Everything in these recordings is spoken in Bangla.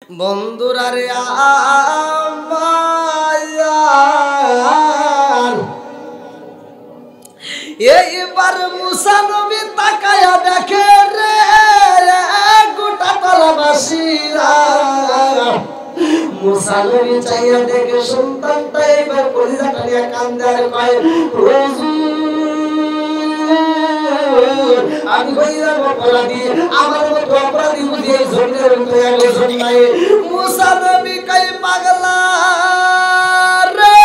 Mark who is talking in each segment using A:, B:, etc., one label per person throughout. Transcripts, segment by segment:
A: বন্ধুরা রে আমার এইবার মুসা নবী তাকায়া দেখে রে গোটা তলাবাসীরা মুসা নবী চাইয়া দেখে সন্তানটা এবার কলিজাটা নিয়ে কান্দে আর কয় আমি হইলাম অপরাধী, আমার মতো অপরাধী বুঝি এই জমিনের ভিতরে একজন নাই। মুসা নবী কই পাগলা রে,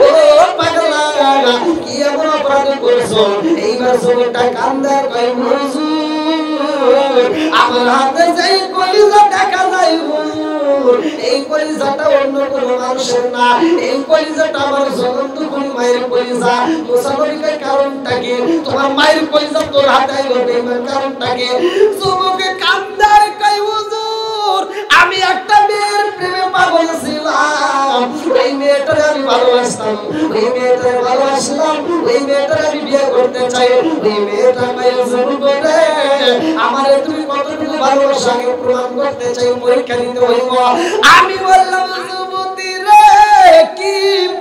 A: ও পাগলা কি এমন অপরাধ করছো? এইবার জমিটা কান্দে কই হুজুর আমার হাতে যাই কলিজা দেখা যায়, এই কলিজাটা অন্য কোন মানুষের না, এই কলিজাটা আমার জ্বলন্ত কোন মায়ের কলিজা। মুসা নবী কই কারণটা কি? তোমার মায়ের কলিজা তোর হাতে আইলো, বেঈমান কারণটা কি? যুবকে কান্দার কই হুজুর আমি একটা মেয়ের প্রেমে পাগল ছিলাম, ওই মেয়েটারে আমি ভালোবাসতাম, ওই মেয়েটারে ভালোবাসলাম, ওই মেয়েটারে আমি বিয়ে করতে চাই। ওই মেয়েটা কই যুবক রে আমারে তুমি কতটুকু ভালোবাসা আগে প্রমাণ করতে চাই, পরীক্ষা দিতে হইব। আমি বললাম যুবতী রে কি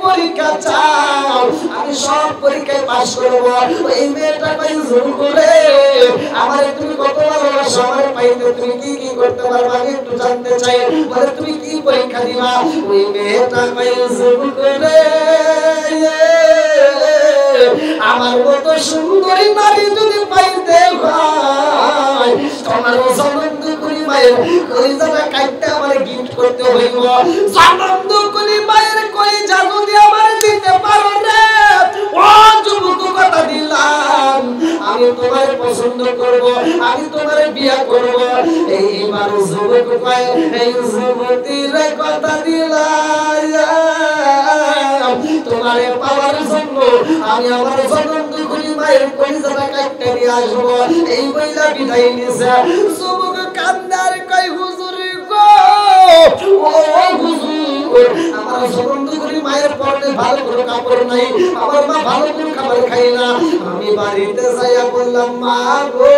A: পরীক্ষা চাও? আমি সব পরীক্ষায় পাস করব। ওই মেয়েটা কই যুবক রে আমারে তুমি কত ভালোবাসো, আমারে পাইতে তুমি কি কি করতে পারবা আমি একটু জানতে চাই, বলে তুমি কি পরীক্ষা দিবা? ওই মেয়েটা কই যুবক রে আমার মতো সুন্দরী নারী যদি পাইতে হয় তোমার জনন্দ করি মায়ের কলিজাটা কাটতে আমার গিফট করতে হইব। জনন্দ করি মায়ের কলিজা যদি আমার দিতে পারো রে ও যুবক কথা দিলাম আমি তোমার পছন্দ করব, আমি তোমার বিয়ে করব। এইবার যুবক কয় এই যুবতীর কথা দিলাম তোমারে পাওয়ার জন্য আমি আমার জনন্দ করি মায়ের কলিজাটা কাটতে নিয়ে আসবো। এই বইলা বিদায় নিছে। যুবক কান্দার কই হুজুর গো ও হুজুর আমার জনন্দ করি মায়ের পরনে ভালো কোনো কাপড় নাই, আমার মা ভালো কোনো খাবার খাই না। আমি বাড়িতে যাইয়া বললাম মা গো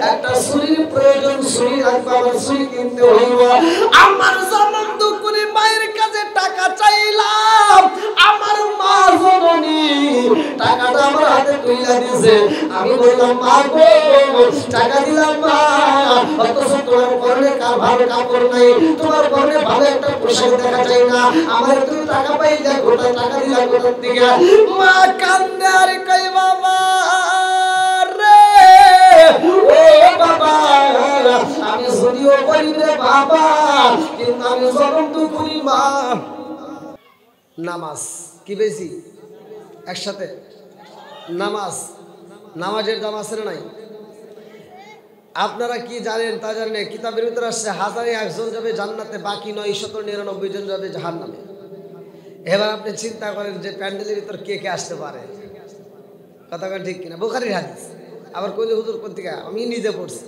A: একটা ছুরির প্রয়োজন, ছুরি রাখবো, আমার ছুরি কিনতে হইব। আমার জনন্দ করি মায়ের কাছে টাকা চাইলাম, আমার মা জননী টাকাটা আমার হাতে তুইলা দিয়েছে। আমি বললাম মা গো টাকা দিলাম মা, অথচ তোমার পরনে ভালো কাপড় নাই, তোমার পরনে ভালো একটা পোশাক দেখা যায় না, আমার তুমি টাকা পাই যা গোটা টাকা দিলা কোথার দিকে? মা কান্দে আর কই বাবা রে ও বাবা আমি যদিও গরিব রে বাবা কিন্তু আমি জনন্দ করি মা। নামাজ কি বেশি একসাথে নামাজ, নামাজের দাম আছে না নাই? আপনারা কি জানেন তা জানেন, কিতাবের ভিতরে আসছে 1001 জন যাবে জান্নাতে, বাকি 999 জন যাবে জাহান্নামে। এবার আপনি চিন্তা করেন যে প্যান্ডেলের ভিতর কে কে আসতে পারে, কথা ঠিক কিনা? বুখারীর হাদিস। আবার কইলে হুজুর কোন থেকে? আমি নিজে পড়ছি।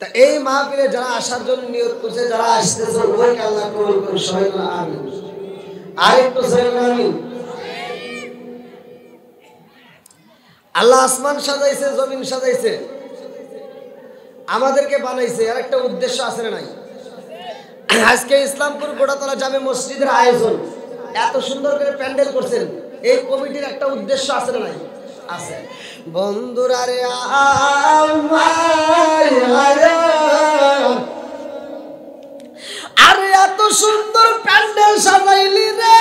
A: তা এই মাহফিলে যারা আসার জন্য নিয়ত করছে, যারা আসতেছে উভয়কে আল্লাহ কবুল করুন, সবাই বলেন আমিন। আর একটু সবাই বলেন আমিন। আল্লাহ আসমান সাজাইছে, জমিন সাজাইছে, আমাদেরকে বানাইছে, আর একটা উদ্দেশ্য আছে না নাই? আজকে ইসলামপুর গোড়াতলা জামে মসজিদের আয়োজন, এত সুন্দর করে প্যান্ডেল করছেন, এই কমিটির একটা উদ্দেশ্য আছে না নাই? আছে। বন্ধুরা রে আরে এত সুন্দর প্যান্ডেল সাজাইলি রে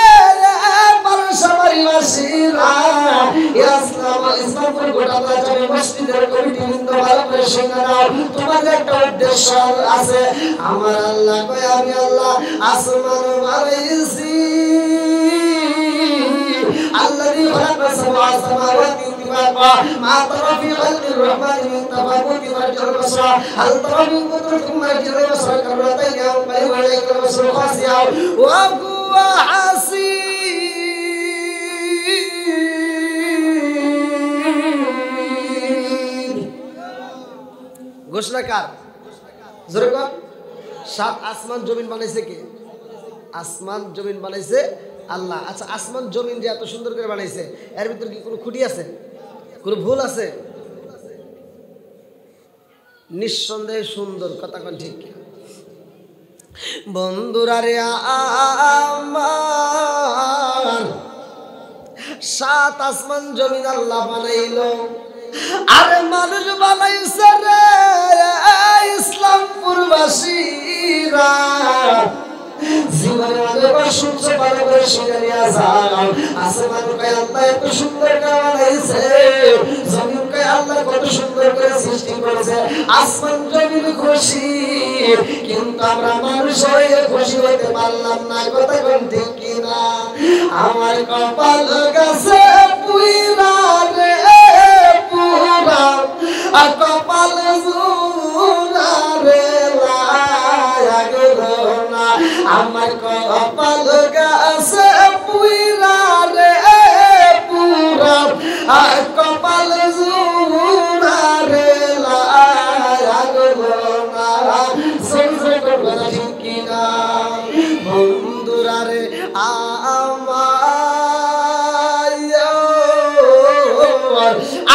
A: বারাসাবাড়ি বাসীরা, ইসলামপুর গোটাতলা জামে মসজিদের কমিটি বৃন্দ ভালো করে শুনে নাও, তোমাদের একটা উদ্দেশ্য আছে। আমার আল্লাহ কয় আমি আল্লাহ আসমান বানাইছি, الذي خلق سبع سماوات طباقا ما ترى في خلق الرحمن من تفاوت فارجع البصر هل ترى من فطور ثم ارجع البصر كرتين ينقلب اليك البصر خاسئا وهو حسير। ঘোষণা কার? জোরে কর। সাত আসমান জমিন বানাইছে কে? আসমান জমিন বানাইছে আল্লাহ। আচ্ছা আসমান জমিন যে এত সুন্দর করে বানাইছে, এর ভিতর কি কোনো খুঁটি আছে? কোনো ভুল আছে? নিঃসন্দেহে সুন্দর, কথা কোন ঠিক কি? বন্ধুরা রে আমার, সাত আসমান জমিন আল্লাহ বানাইলো, আরে মানুষ বানাইছে রে ইসলামপুরবাসীরা। জীবনে অনেকবার শুনছো, ভালো করে শুনে নিয়ে যাও। আসমান কয় আল্লাহ এত সুন্দর করে বানাইছে, জমিন কয় আল্লাহ কত সুন্দর করে সৃষ্টি করেছে। আসমান জমিন খুশি, কিন্তু আমরা মানুষ হয়ে খুশি হইতে পারলাম না, কথা কোন ঠিক কিনা? আমার কপাল গেছে পুইরা রে পুরা, আর কপাল জুরা রে লাগলো না। আমার কপাল গেছে পুইরা রে পুরা, আর কপাল জুরা রে লাগলো না। সহ্য করবো না ঠিক কিনা? বন্ধুরা রে আমার,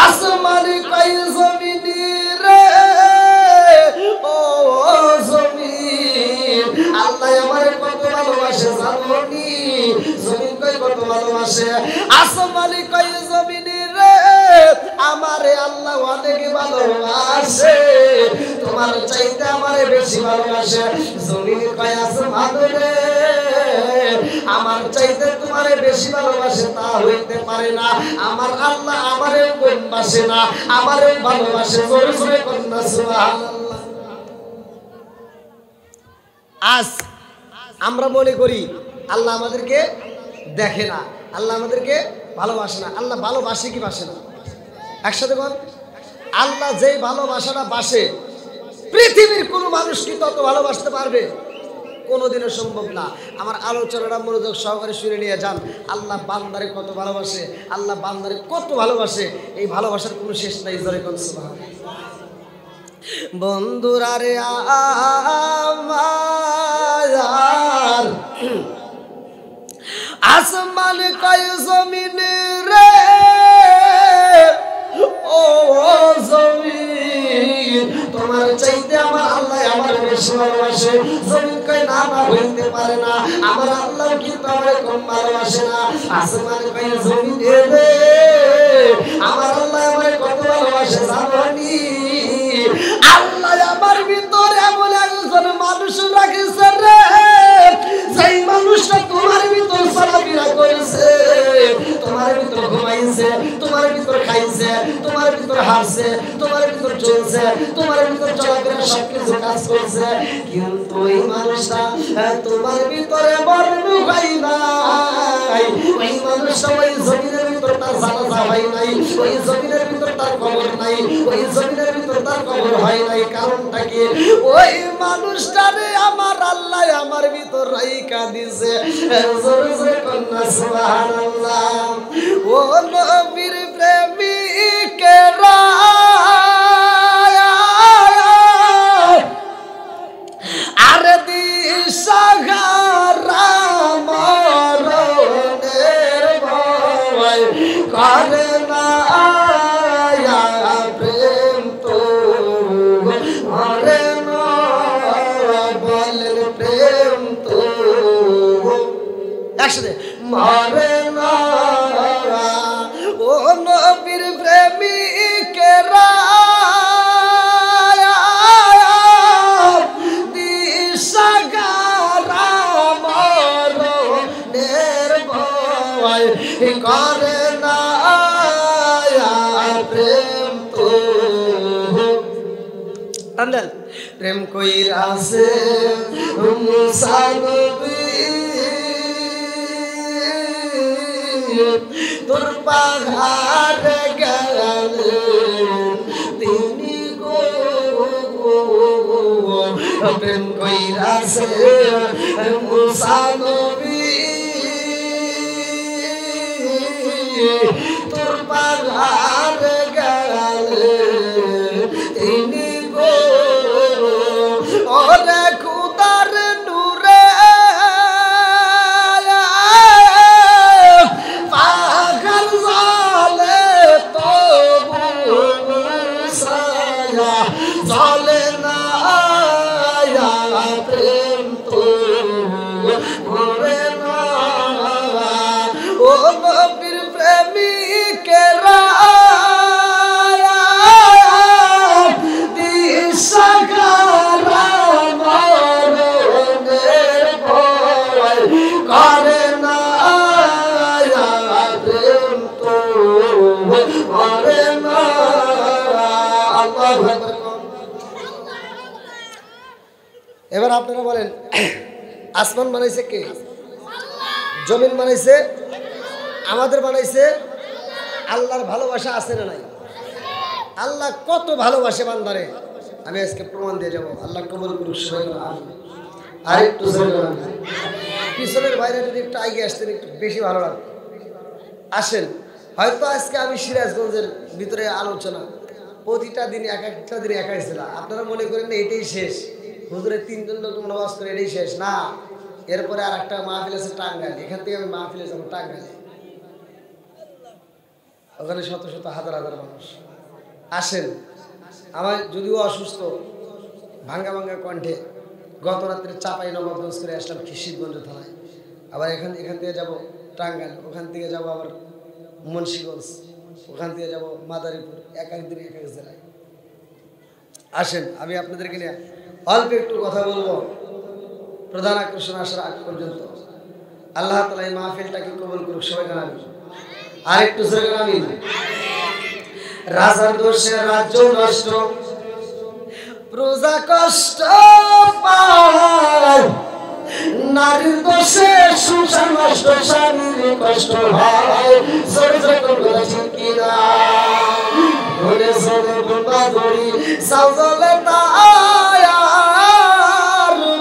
A: আসমান কয় জমিনি রে ও জমিন, আল্লাহ আমার কত ভালোবাসে জানি। জমিন কয় কত ভালোবাসে, আসমান কয় জমিনি রে আমারে আল্লাহ অনেক ভালোবাসে, তোমার চাইতে আমারে বেশি ভালোবাসে। জমিন কয় আসমান রে আমার চাইতে তোমারে বেশি ভালোবাসে, তা হইতে পারে না। আমার আল্লাহ আমারে কম বাসে না, আমারে ভালোবাসে। জোরে জোরে কন্যা সুবহানাল্লাহ। আজ আমরা মনে করি আল্লাহ আমাদেরকে দেখে না, আল্লাহ আমাদেরকে ভালোবাসে না। আল্লাহ ভালোবাসে কি বাসে না? একসাথে বল, আল্লাহ যেই ভালোবাসাটা বাসে, পৃথিবীর কোনো মানুষ কি তত ভালোবাসতে পারবে? কোনোদিনও সম্ভব না। আমার আলোচনাটা মনোযোগ সহকারে শুনে নিয়ে যান। আল্লাহ বান্দারে কত ভালোবাসে, আল্লাহ বান্দারে কত ভালোবাসে, এই ভালোবাসার কোনো শেষ নাই। জোরে কোন সুবহানাল্লাহ। বন্ধুরা রে আমার, আসমান কয় জমিন রে ও জমিন, তোমার চাইতে আমার আল্লাহ আমার বেশি ভালোবাসে। জমিন কয় না না হইতে পারে না, আমার আল্লাহ কিন্তু আমার কম ভালোবাসে না। আসমান কয় জমিন রে আমার আল্লাহ আমার কত ভালোবাসে জানি। আল্লাহ আমার ভিতরে এমন একজন মানুষ রাখেছে রে, সেই মানুষটা তোমার ভিতর চলাফেরা করেছে, তোমার ভিতর ঘুমাইছে, তোমার ভিতর খাইছে, তোমার ভিতর হাসছে, তোমার ভিতর চলছে, তোমার ভিতর চলাফেরা সবকিছু কাজ করছে, কিন্তু ওই মানুষটা তোমার ভিতরে বর্ণ হয় নাই। ওই মানুষটা ওই জমিনের ভিতর তার জানাজা হয় নাই, ওই জমিনের ভিতর তার কবর নাই, ওই জমিনের ভিতর তার কবর হয় নাই। কারণটা কি? ওই মানুষটারে আমার আল্লাহ আমার ভিতর রাইখা দিছে। জোরে জোরে কন্যা সুবহানাল্লাহ। ও নবীর প্রেমিকেরা, আরে দিশাহারা মরণের ভয় করে না প্রেম তো মরে না, বলেন প্রেম তো একসাথে মরে না। ও নবীর প্রেমিকেরা, দিশাহারা মরণের ভয় করে না প্রেম তো। প্রেম কইরাছে মুসা নবী, তোর পাহাড় গেলেন তিনি গো। প্রেম কইরাছে মুসা নবী, তোর পাহাড় গেলেন তিনি গো। ওরে খুদার নূরে পাহাড় জালে তো মুসায়া চলে না প্রেম তো মরে না ও নবীর প্রেমিকেরা দিশাহারা মরণের ভয় করে না প্রেম তো মরে না। আল্লাহু আকবার। এবার আপনারা বলেন আসমান বানাইছে কে? জমিন বানাইছে? আমাদের বানাইছে? আল্লাহর ভালোবাসা আছে না নাই? আল্লাহ কত ভালোবাসে বান্দারে আমি আজকে প্রমাণ দিয়ে যাবো। আল্লাহ কবুল করুক। আর একটু পিছনের বাইরে যদি একটু আগে আসতেন একটু বেশি ভালো লাগতো। আসেন, হয়তো আজকে আমি সিরাজগঞ্জের ভিতরে আলোচনা প্রতিটা দিন একটা দিন একাই ছিলাম। আপনারা মনে করেন না এটাই শেষ, হুজুরের 3 জন লোক নামাজ করে এটাই শেষ না। এরপরে আর একটা মাহফিল আছে টাঙ্গাইল, এখান থেকে আমি মাহফিলে যাবো টাঙ্গাইলে। ওখানে শত শত হাজার হাজার মানুষ আসেন। আমার যদিও অসুস্থ, ভাঙ্গা ভাঙ্গা কণ্ঠে গত রাত্রে চাপাই নবাবগঞ্জ করে আসলাম খিশিরগঞ্জ থানায়। আবার এখান থেকে যাব টাঙ্গাইল, ওখান থেকে যাব আবার মুন্সিগঞ্জ, ওখান থেকে যাব মাদারীপুর, এক দিন এক এক জেলায়। আসেন আমি আপনাদেরকে নিয়ে অল্প একটু কথা বলবো প্রধান আকর্ষণ আসার আগ পর্যন্ত। আল্লাহ তাআলা এই মাহফিলটাকে কবুল করুক। সবাই জানাবেন আর একটু জোরে জানাবেন। রাজার দোষে রাজ্য নষ্ট, প্রজা কষ্ট পায়, নারীর দোষে সংসার নষ্ট, স্বামীর কষ্ট হয়। জোরে জোরে কথা ঠিক কিনা? ঘরে জোরে বলবা ধরি সাউজলে তায়ার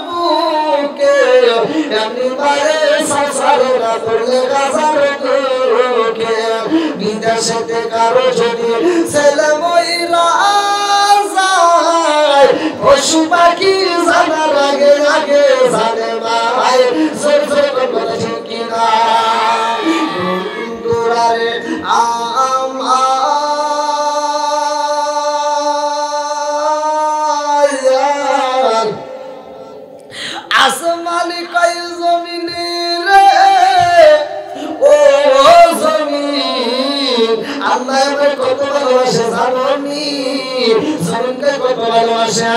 A: বুকে, এমনি মায়ে সংসারে না করলে গাজার দুঃখে। বিদেশেতে কারো যদি ছেলে মইরা যায়, পশু পাখি জানার আগে আগে জানে মাই। জোর জোর কথা ঠিক কিনা? বন্ধুরারে আসমানি কই জমিনে রে ও জমিন, আল্লাহ আমায় কত ভালোবাসে জানি, জমিনকে কত ভালোবাসে।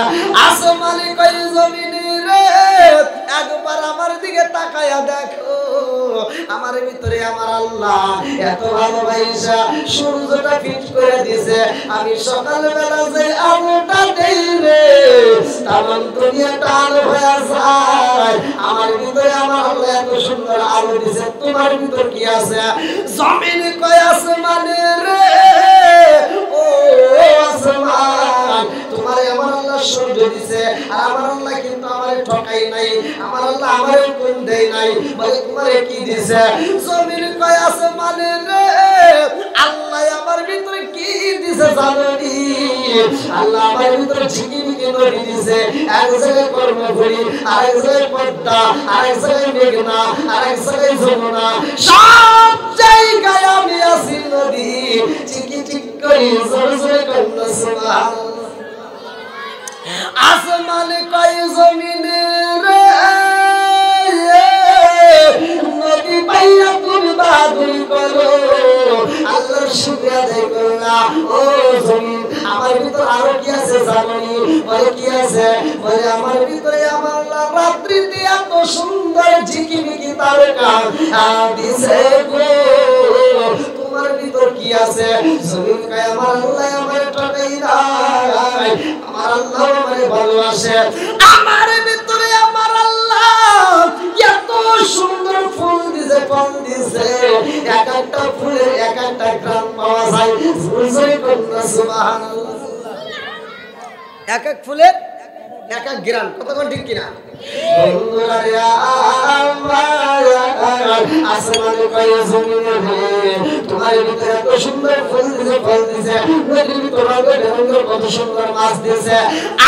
A: আসমানি কই জমিনে রে একবার আমার দিকে তাকায়া দেখো, আমার ভিতরে আমার আল্লাহ এত ভালোবাসা সূর্যটা ফিট করে দিয়েছে। আমি সকালবেলা যে আলোটা দেই রে, তামাম দুনিয়াটা আলো হয়ে যায়। আমার ভিতরে আমার আল্লাহ এত সুন্দর আলো দিয়েছে। তোমার ভিতর কি আছে? জমিন কয় আসমানে রে ও আসমান, তোমার আমার আল্লাহ সূর্য দিয়েছে। আর আমার আল্লাহ কিন্তু আমারে ঠকাই নাই, আমার আল্লাহ আমারে কোন দেয় নাই, বলে তোমারে কি দিয়েছে? জমিন কয় আসমানে রে আল্লাহ আমার ভিতরে কি দিয়েছে জানি? আল্লাহ আমার ভিতরে ঝিকিমিকি নদী দিয়েছে। এক জায়গায় কর্মঘড়ি, আরেক জায়গায় পদ্মা, আরেক জায়গায় মেঘনা, আরেক জায়গায় যমুনা, সব জায়গায় আমি আছি নদী। চিকি চিক করি জোরে জোরে কন্যা সুবহানাল্লাহ। আসমান কয় জমিনে রে নদী পাইয়া তুমি বাদুরি করো, আল্লাহর শুকরিয়া আদায় করো না। ও জমিন আমার ভিতর আরো কি আছে জানি? বলে কি আছে? বলে আমার ভিতরে আমার আল্লাহ রাত্রিতে এত সুন্দর ঝিকিমিকি তারকা দিছে গো। তোমার ভিতর কি আছে? জমিন কয় আমার আল্লাহ আমার ঠকাই নাই, আমার আল্লাহ আমারে ভালোবাসে। আমার ভিতরে আমার আল্লাহ এত সুন্দর ফুল দিছে, ফল দিছে, এক একটা ফুলের এক একটা গ্রাম পাওয়া যায়। সুবহানাল্লাহ। এক এক ফুলের এক এক গ্রাম, কতক্ষণ ঠিক কিনা? বন্ধুরা আসমান কয় জমিনে তোমার ভিতরে এত সুন্দর ফুল দিছে, ফল দিছে, নদীর ভিতরে কত সুন্দর মাছ দিছে।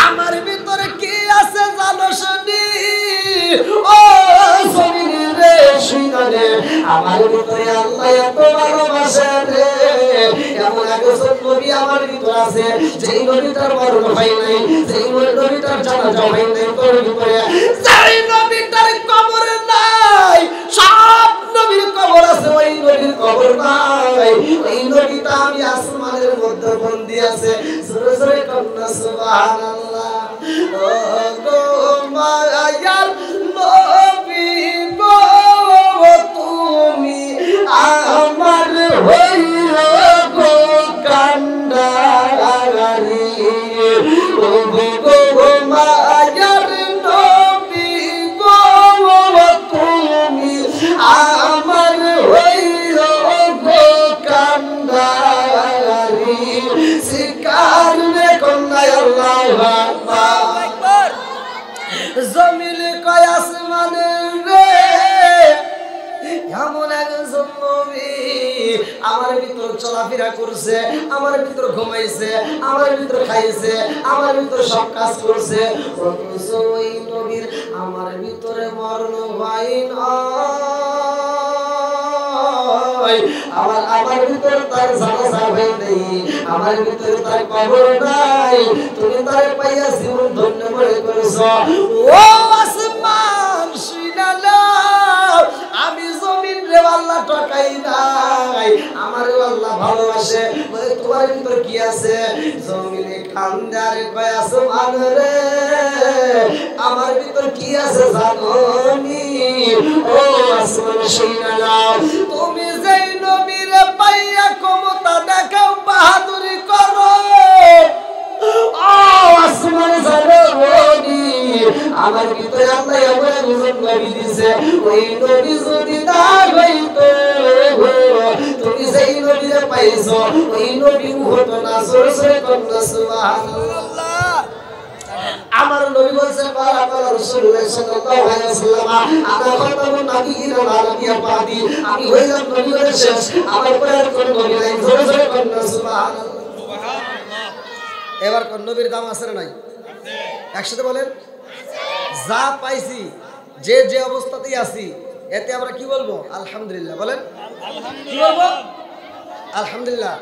A: আমার ভিতরে কি আছে জানো শুনি? ও জমিনে রে শুনে, আমার ভিতরে আল্লাহ এত ভালোবাসে রে, এমন একজন নবী আমার ভিতর আছে যেই নবীটার মরণ হয় নাই, যেই নবীটার জানাজা হয় নাই তোর ভিতরে, যেই নবীটার কবর নাই, সব নবীর কবর আছে ওই নবীর কবর নাই, ওই নবীটা আমি আসমানের মধ্যে বন্দি আছে। জোরে জোরে কন্যা সুবহানাল্লাহ। ও গো মায়ার নবী গো তুমি আমার হইল গো কান্ডারি, ও গো মায়ার নবী গো তুমি আমার হইল গো কান্ডারি, শিকার রে কন্যা আল্লাহু আকবার। জমিন কয় আসমানে রে এমন একজন নবী আমার ভিতর চলাফেরা করছে, আমার ভিতর ঘুমাইছে, আমার ভিতর খাইছে, আমার ভিতর সব কাজ করছে, অথচ ওই নবীর আমার ভিতরে মরণ হয় না। আমার ভিতর তার জানাজা হয় নাই, আমার ভিতর তার কবর নাই, তুমি তার পাইয়া জীবন ধন্য মনে করেছো। ও আসমান শুইনা নাও, আমি জমিন রে আল্লাহ টাকাই নাই, আমার আল্লাহ ভালোবাসে। তোমার ভিতর কি আছে? জমিনে খান্দার কয় আসমান রে আমার ভিতর কি আছে জানোনি? ও আসমান শুইনা নাও, তুমি যেই নবীর পাইয়া ক্ষমতা দেখাও, বাহাদুরি করো, ও আসমান জানোনি আমার ভিতরে আল্লাহ এমন একজন নবী দিছে, ওই নবী যদি না হইতো, তুমি যেই নবীরে পাইছো ওই নবী হতো না। জোরে জোরে কন্যা সুবহানাল্লাহ। আমার নবী বলেছেন বারাকাল রাসূলুল্লাহ সাল্লাল্লাহু আলাইহি ওয়াসাল্লাম, আনা খাতামুন নাবিয়্যিন ওয়া নাবিয়্যা বাদি, আমি হইলাম নবীদের শেষ, আমার পরে আর কোন নবী নাই। জোরে জোরে কন্যা সুবহানাল্লাহ। সুবহানাল্লাহ। এবার কোন নবীর দাম আছে না নাই? আছে। একসাথে বলেন, যা পাইছি, যে যে অবস্থাতেই আছি, এতে আমরা কি বলবো? আলহামদুলিল্লাহ। বলেন কি বলবো? আলহামদুলিল্লাহ।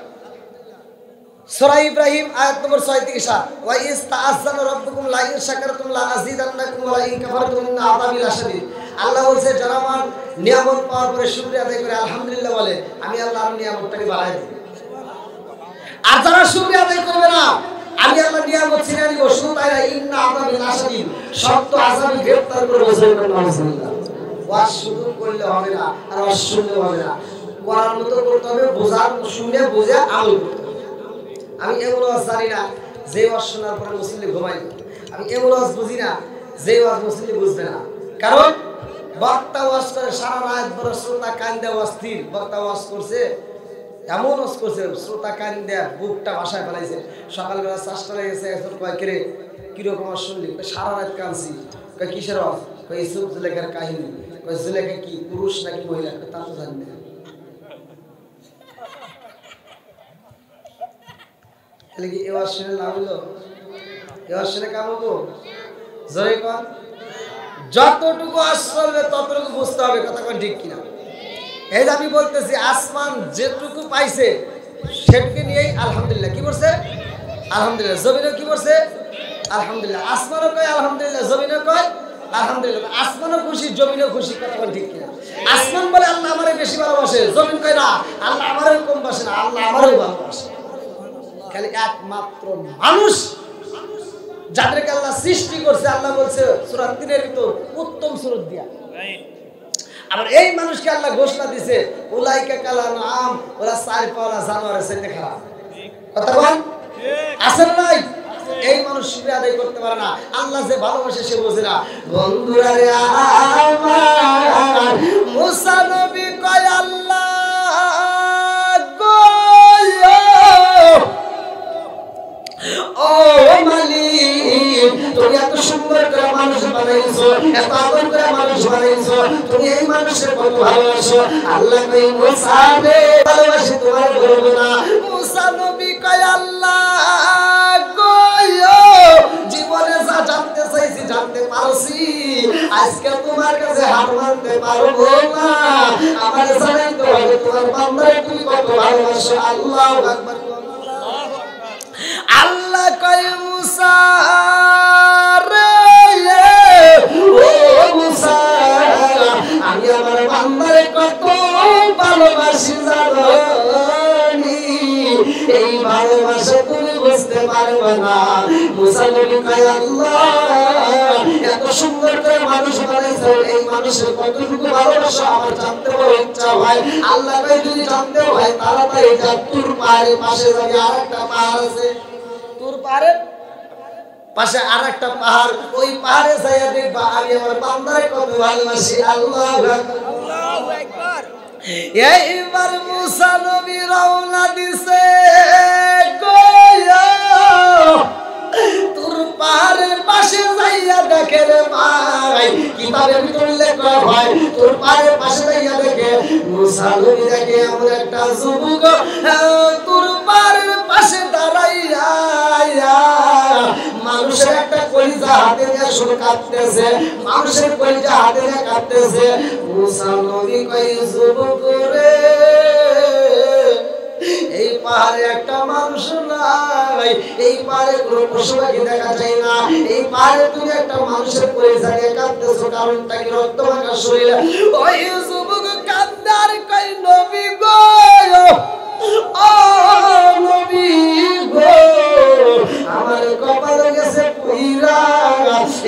A: সূরা ইব্রাহিম আয়াত নম্বর 6 থেকে 7, ওয়া ইস্তাআযানা রাব্বুকুম লা ইন শাকারতুম লা আযীদান্নাকুম ওয়া ইন কাফারতুম ইন্না আযাবি লাশাদীদ। আল্লাহ বলছে যারা আমার নিয়ামত পাওয়ার পরে শুকরিয়া আদায় করে আলহামদুলিল্লাহ বলে, আমি আল্লাহর নিয়ামতটাকে বাড়াই দেব। আর যারা শুকরিয়া আদায় করবে না, আমি আল্লাহ নিয়ামত ছিনে নিব। শুধু তাই না, ইন্না আযাবি লাশাদীদ, শক্ত আযাবি গ্রেফতার করে বসে নাউজুবিল্লাহ। ওয়াজ শুধু করলে হবে না, আর ওয়াজ শুনলে হবে না, করার মতো করতে হবে, বোঝার শুনে বোঝা আমল করতে হবে। আমি এমন ওয়াজ জানি না যে ওয়াজ শোনার পরে মুসল্লি ঘুমাই, আমি এমন ওয়াজ বুঝি না যে ওয়াজ মুসল্লি বুঝবে না। কারণ বক্তা ওয়াজ করে সারা রাত বড়, শ্রোতা কান দেওয়া অস্থির। বক্তা ওয়াজ করছে, এমন ওয়াজ করছে, শ্রোতা কান দেয়া বুকটা ভাষায় ফেলাইছে। সকালবেলা 4টা লেগেছে, একজন কয় কিরে কিরকম ওয়াজ শুনলি? সারা রাত কানছি। কয় কিসের ওয়াজ? কয় ইউসুফ জুলেখার কাহিনী। কয় জুলেখা কি পুরুষ নাকি মহিলা? তা তো জানি না। তাহলে কি এবার শুনে লাভ হলো? এবার শুনে কাম হবো? জয় কর, যতটুকু আসলে ততটুকু বুঝতে হবে। কথা কোন ঠিক কিনা? এই যে আমি বলতেছি, আসমান যেটুকু পাইছে সেটুকু নিয়েই আলহামদুলিল্লাহ কি করছে? আলহামদুলিল্লাহ। জমিনও কি করছে? আলহামদুলিল্লাহ। আসমানও কয় আলহামদুলিল্লাহ, জমিনও কয় আলহামদুলিল্লাহ। আসমানও খুশি, জমিনও খুশি। কথা কোন ঠিক কিনা? আসমান বলে আল্লাহ আমারে বেশি ভালোবাসে, জমিন কয় না আল্লাহ আমারও কম বাসে না, আল্লাহ আমারও ভালোবাসে। খালি একমাত্র মানুষ যাদেরকে আল্লাহ সৃষ্টি করছে, আল্লাহ বলছে সূরা 3-এর ভিতর উত্তম সূরত দিয়া, আবার এই মানুষকে আল্লাহ ঘোষণা দিয়েছে উলাইকা কাল আনআম, ওরা চার পাওয়া জানোয়ারের চাইতে খারাপ। কথা বল আছে না নাই? এই মানুষ শুকরিয়া আদায় করতে পারে না। আল্লাহ যে ভালোবাসে সে বোঝে না। বন্ধুরা রে আমার মুসা নবী কয় আল্লাহ ও মালিক, তুমি এত সুন্দর করে মানুষ বানাইছো, এত আদর করে মানুষ বানাইছো, তুমি এই মানুষের কত ভালোবাসো। আল্লাহ কই মুসা রে ভালোবাসি তোমার বলবো না। মুসা নবী কয় আল্লাহ জীবনে যা জানতে চাইছি জানতে পারছি, আজকে তোমার কাছে হার মানতে পারবো না। আমার জানাইতে হবে তোমার বান্দারে তুমি কত ভালোবাসে। আল্লাহু আকবার। আল্লাহ কয় মুসা রে ও মুসা আমি আমার বান্দারে কত ভালোবাসি জানো নি, এই ভালোবাসা তুমি বুঝতে পারবে না। মুসা নবী কয় আল্লাহ এত সুন্দর করে মানুষ বানাইছো, এই মানুষের কতটুকু ভালোবাসা আমার জানতে বড় ইচ্ছা হয়। আল্লাহ কয় যদি জানতে হয় তাড়াতাড়ি যা তুর পাহাড়ের পাশে যাবে, আরেকটা পাহাড় আছে, তুর পাহাড়ের পাশে আরেকটা পাহাড়, ওই পাহাড়ে যাইয়া দেখবা আমি আমার বান্দারে কত ভালোবাসি। আল্লাহু আকবার। এইবার মুসা নবী রওনা দিছে তোর পাহাড়ের পাশে যাইয়া দেখে রে ভাই, কিতাবের ভিতরে লেখা হয় তোর পাহাড়ের পাশে যাইয়া দেখে মুসা নবী দেখে এমন একটা যুবক তোর পাহাড়ের পাশে দাঁড়াইয়া মানুষের একটা কলিজা হাতে নিয়ে শুরু কাঁপতেছে, মানুষের কলিজা হাতে নিয়ে কাঁপতেছে। মুসা নবী কয় যুবক রে এই পাহাড়ে একটা মানুষ নাই, এই পাহাড়ে কোনো পশু পাখি দেখা যায় না, এই পাহাড়ে তুমি একটা মানুষের কলিজা নিয়ে কাঁপতেছো, কারণটা কি রক্ত মাখা শরীর? ওই যুবক কান্দার কয় নবী গো ও নবী গো আমার কপালে গেছে পুরা,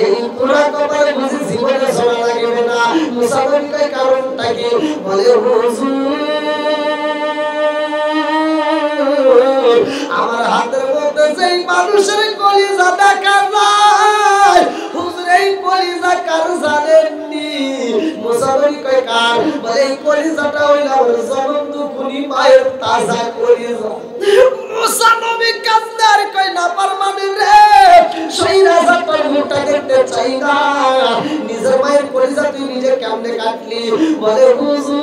A: এই পুরা কপালে বুঝি জীবনে ছোড়া লাগবে না। মুসা নবী কয় কারণটা কি? বলে হুজুর আমার হাতের মধ্যে যেই মানুষের কলিজা দেখা যায়, হুজুর এই কলিজা কার জানেননি? মুসা নবী কয় কার? বলে এই কলিজাটা হইল আমার জনম দুখুনি মায়ের তাজা কলিজা। মুসা নবী কান্দার কয় না পারমানে রে সইরা যাতার মুখটা দেখতে চাই না, নিজের মায়ের কলিজা তুই নিজে কেমনে কাটলি? বলে হুজুর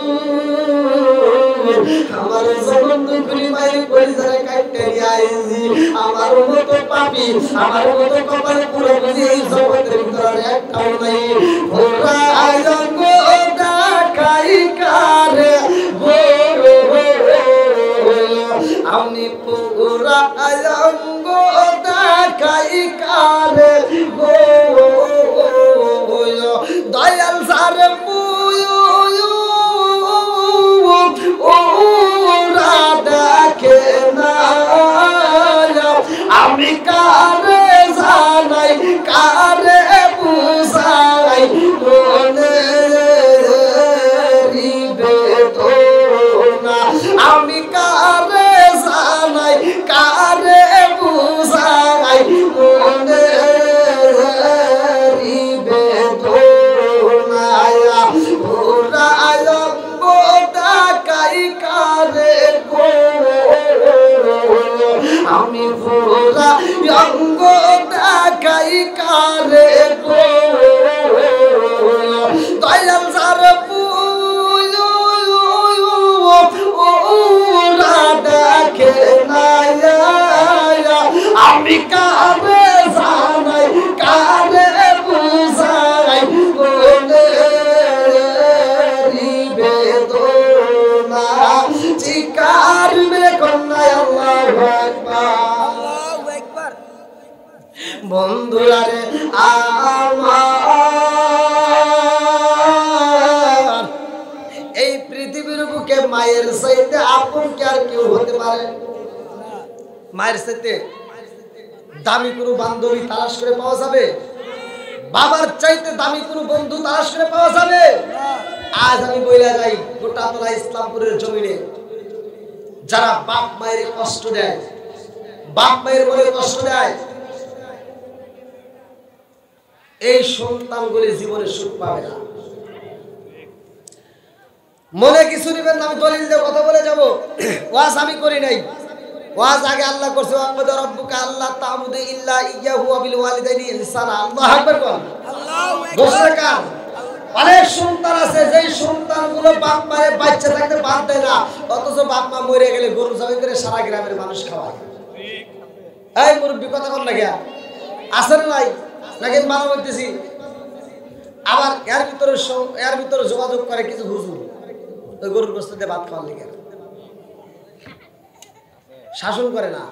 A: আমার জনম দুখুনি মায়ের কলিজারে কাটতে নিয়ে আইছি, আমার মতো পাপী আমার মতো কপালে পুরো বুঝি এই জগতের ভিতরে একটাও নাই। ওরা আয়ঙ্গ দেখাই কারে আমি পুরা আয়ঙ্গ দেখাই কারে গো দয়াল সারে ওরা দেখে না আমি কারে জানাই কারে বুঝাই মনে বেদনা, আমি কারে জানাই কারে বুঝাই মনে বেদনা ওরা আয়ঙ্গ দেখাই কারে গো আমি পুরা অঙ্গ দেখাই কারে গো দয়াল সার ওরা দেখে না আমি কারে জানাই কারে বুঝাই মনে বেদনা চিকার মেরে কন্যায় আল্লাহু আকবার। বন্ধুরা রে আমার এই পৃথিবীর বুকে মায়ের চাইতে আপন কি আর কেউ হতে পারে? মায়ের চাইতে দামি কোনো বান্ধবী তালাশ করে পাওয়া যাবে? বাবার চাইতে দামি কোনো বন্ধু তালাশ করে পাওয়া যাবে? আজ আমি বইলা যাই গোটা তোলা ইসলামপুরের জমিনে যারা বাপ মায়ের কষ্ট দেয়, বাপ মায়ের মনে কষ্ট দেয়, এই সন্তানগুলি জীবনে সুখ পাবে না। মনে কিছু নেবেন না, আমি দলিল দিয়ে কথা বলে যাব। ওয়াজ আমি করি নাই, ওয়াজ আগে আল্লাহ করছে। ওয়াকবাদা রাব্বুকা আল্লা তা'বুদু ইল্লা ইয়্যাহু ওয়া বিল ওয়ালিদাইনি ইহসানা। আল্লাহু আকবার বল। আল্লাহু আকবার। অনেক সন্তান আছে যেই সন্তানগুলো বাপ মায়ের বাচ্চা থাকতে বাদ দেয় না, অথচ বাপ মা মরে গেলে গরু জবাই করে সারা গ্রামের মানুষ খাওয়ায়। এই মুরব্বি কথা বল না গিয়া আছে না নাই নাকি মানা বলতেছি? আবার এর ভিতরে যোগাযোগ করে কিছু হুজুর ওই গরুর গোশত দিয়ে ভাত খাওয়ার লেগে। শাসন করে না।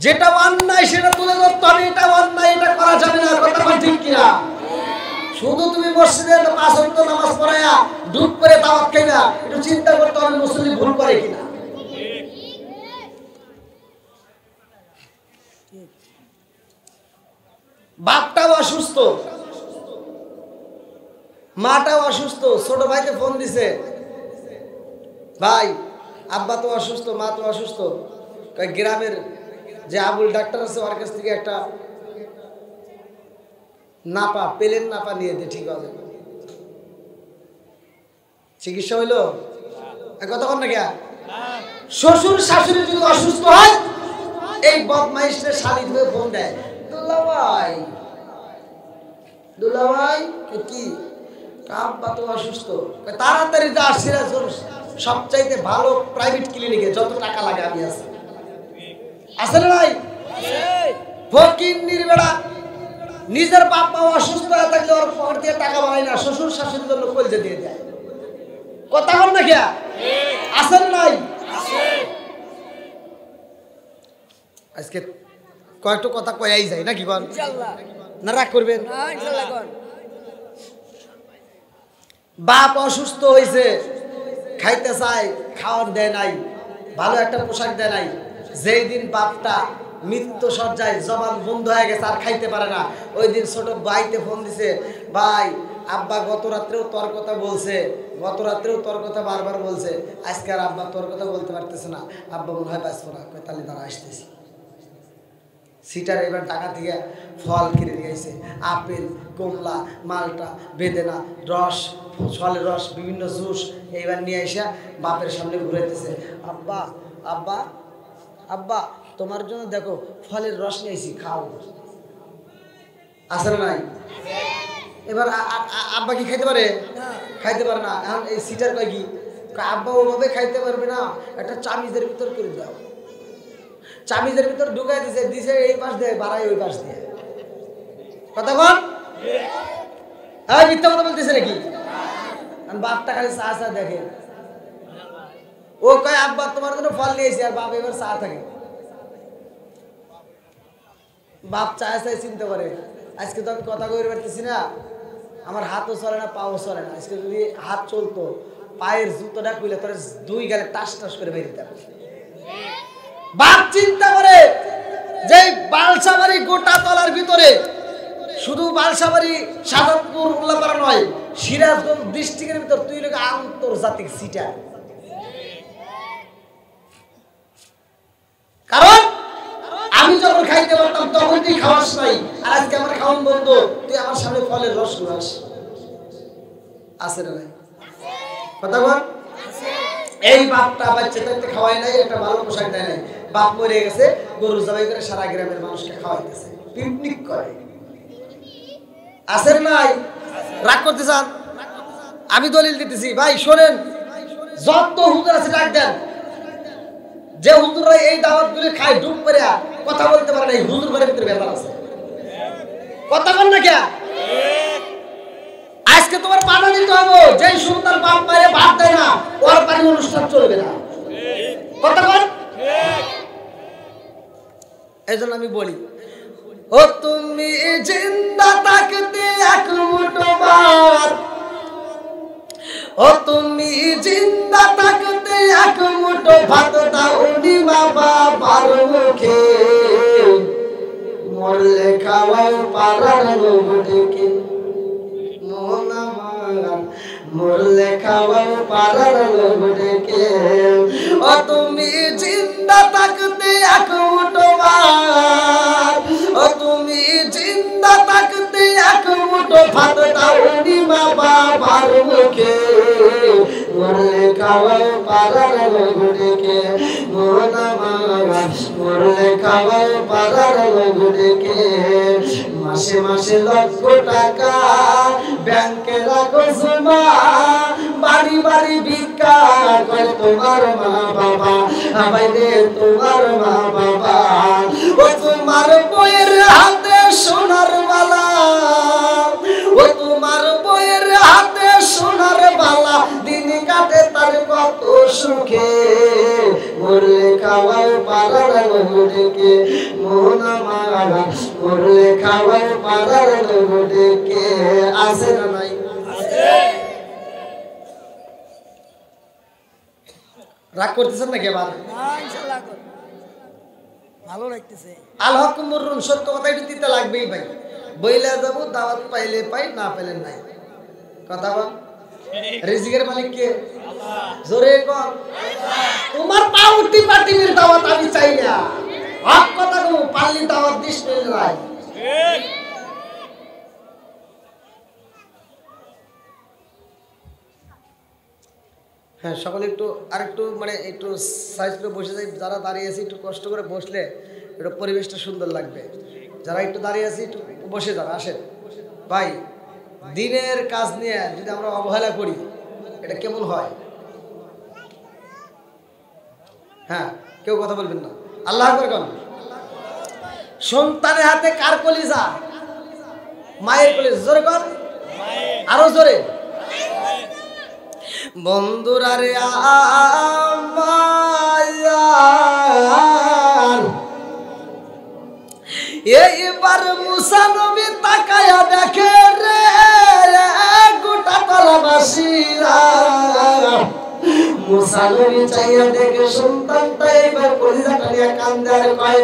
A: যেটা অন্যায় সেটা তুলে ধরতে হবে, এটা অন্যায়, এটা করা যাবে না। কথা বল ঠিক কিনা? শুধু তুমি মসজিদে 5 ওয়াক্ত নামাজ পড়ায়া ডুব করে দাওয়াত খাইবা, একটু চিন্তা করতে হবে মুসল্লি ভুল করে কিনা। বাপটাও অসুস্থ, মাটাও অসুস্থ। ছোট ভাইকে ফোন দিছে, ভাই আব্বা তো অসুস্থ, মা তো অসুস্থ, গ্রামের যে আবুল ডাক্তার আছে ওর কাছ থেকে একটা নাপা, পেলেন নাপা নিয়ে দে, ঠিক আছে। চিকিৎসা হইলো কতক্ষণ না গিয়া। শ্বশুর শাশুড়ি যদি অসুস্থ হয়, এই বদমাইশের শালি ধরে ফোন দেয়, দুলাভাই দুলাভাই কি আব্বা তো অসুস্থ, তাড়াতাড়ি যা, সিরাজগঞ্জ সবচাইতে ভালো প্রাইভেট ক্লিনিকে, যত টাকা লাগে আমি আছি। আছে না ভাই? ফকির নির্বেড়া নিজের বাপ মা অসুস্থ হয়ে থাকলে ওর পকেট দিয়ে টাকা বানায় না, শ্বশুর শাশুড়ির জন্য কলজে দিয়ে দেয়। কথা বল না কিয়া? আসেন নাই? আজকে কয়েকটা কথা কয়াই যায় নাকি বল? না রাগ করবেন? বাপ অসুস্থ হয়েছে, খাইতে চায়, খাওয়ার দেয় নাই, ভালো একটা পোশাক দেয় নাই। যেই দিন বাপটা মৃত্যু সজ্জায়, জবান বন্ধ হয়ে গেছে, আর খাইতে পারে না, ওই দিন ছোট ভাইতে ফোন দিছে, ভাই আব্বা গত রাত্রেও তোর কথা বলছে, গত রাত্রেও তোর কথা বারবার বলছে, আজকে আর আব্বা তোর কথা বলতে পারতেছে না, আব্বা মনে হয় বাঁচবো না। তাহলে তারা আসতেছি। সিটার এবার টাকা থেকে ফল কিনে নিয়ে আসে, আপেল, কমলা, মালটা, বেদেনা, রস, ফলের রস, বিভিন্ন জুস এইবার নিয়ে এসে বাপের সামনে ঘুরাইতেছে, আব্বা আব্বা আব্বা তোমার জন্য দেখো ফলের রস নিয়েছি, খাও। আসলে নাই? এবার আব্বা কি খাইতে পারে? খাইতে পারে না। এখন এই সিটার কয় কি, আব্বা ওভাবে খাইতে পারবে না, একটা চামিজের ভিতর করে দাও। চামিজের ভিতর ঢুকাই দিছে, দিছে এই পাশ দিয়ে, বাড়াই ওই পাশ দিয়ে। কথা বল? হ্যাঁ, মিথ্যা কথা বলতেছে নাকি? বাপটা খালি চা চা দেখে, ও কয় আব্বা তোমার জন্য ফল নিয়েছি, আর বাপ এবার চা থাকে। বাপ চায় চায় চিন্তা করে, আজকে তো আমি কথা কইতে পারতেছি না, আমার হাতও চলে না, পাও চলে না। আজকে যদি হাত চলতো, পায়ের জুতোটা খুলে তোর 2 গালে টাস টাস করে বেরিয়ে দিতাম। বাপ চিন্তা করে যে বালসাবাড়ি গোটা তলার ভিতরে, শুধু বালসাবাড়ি, সাজাদপুর, উল্লাপাড়া নয়, সিরাজগঞ্জ ডিস্ট্রিক্টের ভিতর তুই লোক আন্তর্জাতিক সিটার। কারণ আমি যখন খাইতে পারতাম তখন তুই খাওয়াস নাই, আর আজকে আমার খাওয়ান বন্ধ, তুই আমার সামনে ফলের রস ঘুরাস। আছে না নাই? কথা বল। এই বাপটা বাচ্চাদেরকে খাওয়াই নাই, একটা ভালো পোশাক দেয় নাই, বাপ মরে গেছে, গরু জবাই করে সারা গ্রামের মানুষকে খাওয়াইতেছে, পিকনিক করে। আছে নাই? রাগ করতে চান? আমি দলিল দিতেছি, ভাই শোনেন, যত হুজুর আছে ডাক দেন। যে হুজুররা এই দাওয়াত গুলো খায়, ডুব করে কথা বলতে পারে না, এই হুজুর ঘরের ভিতরে ব্যাপার আছে। কথা বল না কে? আজকে তোমার বাধা দিতে হবে, যে সন্তান বাপ মায়ের ভাত দেয় না, ওর বাড়ির অনুষ্ঠান চলবে না। কথা বল। এই জন্য আমি বলি, ও তুমি জিন্দা থাকতে এক মুঠো ভাত, ও তুমি জিন্দা থাকতে এক মুঠো ভাত দাও নি বাবার মুখে, মরলে খাওয়াও পারার লোককে, মরলে খাওয়াও পারার লোককে। ও তুমি জিন্দা থাকতে এক মুঠো ভাত, ও তুমি জিন্দা থাকতে এক মুঠো ভাত দাও নি বাবার মুখে, মরলে খাওয়াও পারার লোককে, মরলে খাওয়াও পারার লোককে। মাসে মাসে লক্ষ টাকা ব্যাংকে রাখো জমা, বাড়ি বাড়ি ভিক্ষা করে তোমার মা বাবা, বাইরে তোমার মা বাবা। ও তোমার বইয়ের হাতে সোনার বালা, ও তোমার বইয়ের হাতে সোনার বালা, দিন কাটে তার কত সুখে, মরলে খাওয়াও পারার লোডকে মোহনা মারা মরলে খাওয়াও পারার লোডকে আছে না নাই রাগ করতেছেন নাকি আবার
B: না ইনশাআল্লাহ ভালো লাগতেছে
A: আল হক মুররুন সত্য কথা একটু দিতে লাগবেই ভাই বইলা যাব দাওয়াত পাইলে পাই না পাইলে নাই কথা বল রিজিকের মালিক কে আল্লাহ জোরে কোন তোমার পাউটি পাটির দাওয়াত আমি চাই না হক কথা কো পাল্লি দাওয়াত দিস নাই ঠিক হ্যাঁ সকলে একটু আরেকটু মানে একটু সাইজ করে বসে যাই যারা দাঁড়িয়ে আছে একটু কষ্ট করে বসলে একটু পরিবেশটা সুন্দর লাগবে যারা একটু দাঁড়িয়ে আছি একটু বসে যান আসেন ভাই দিনের কাজ নিয়ে যদি আমরা অবহেলা করি এটা কেমন হয় হ্যাঁ কেউ কথা বলবেন না আল্লাহ আকবার কোন সন্তানের হাতে কার কলিজা মায়ের কলিজা জোরে কর আরো জোরে বন্ধুরা রে আমার এইবার মুসা নবী তাকায়া দেখে রে গোটা তলাবাসীরা মুসা নবী চাইয়া দেখে সন্তানটা এবার কলিজাটা নিয়ে কান্দে আর কয়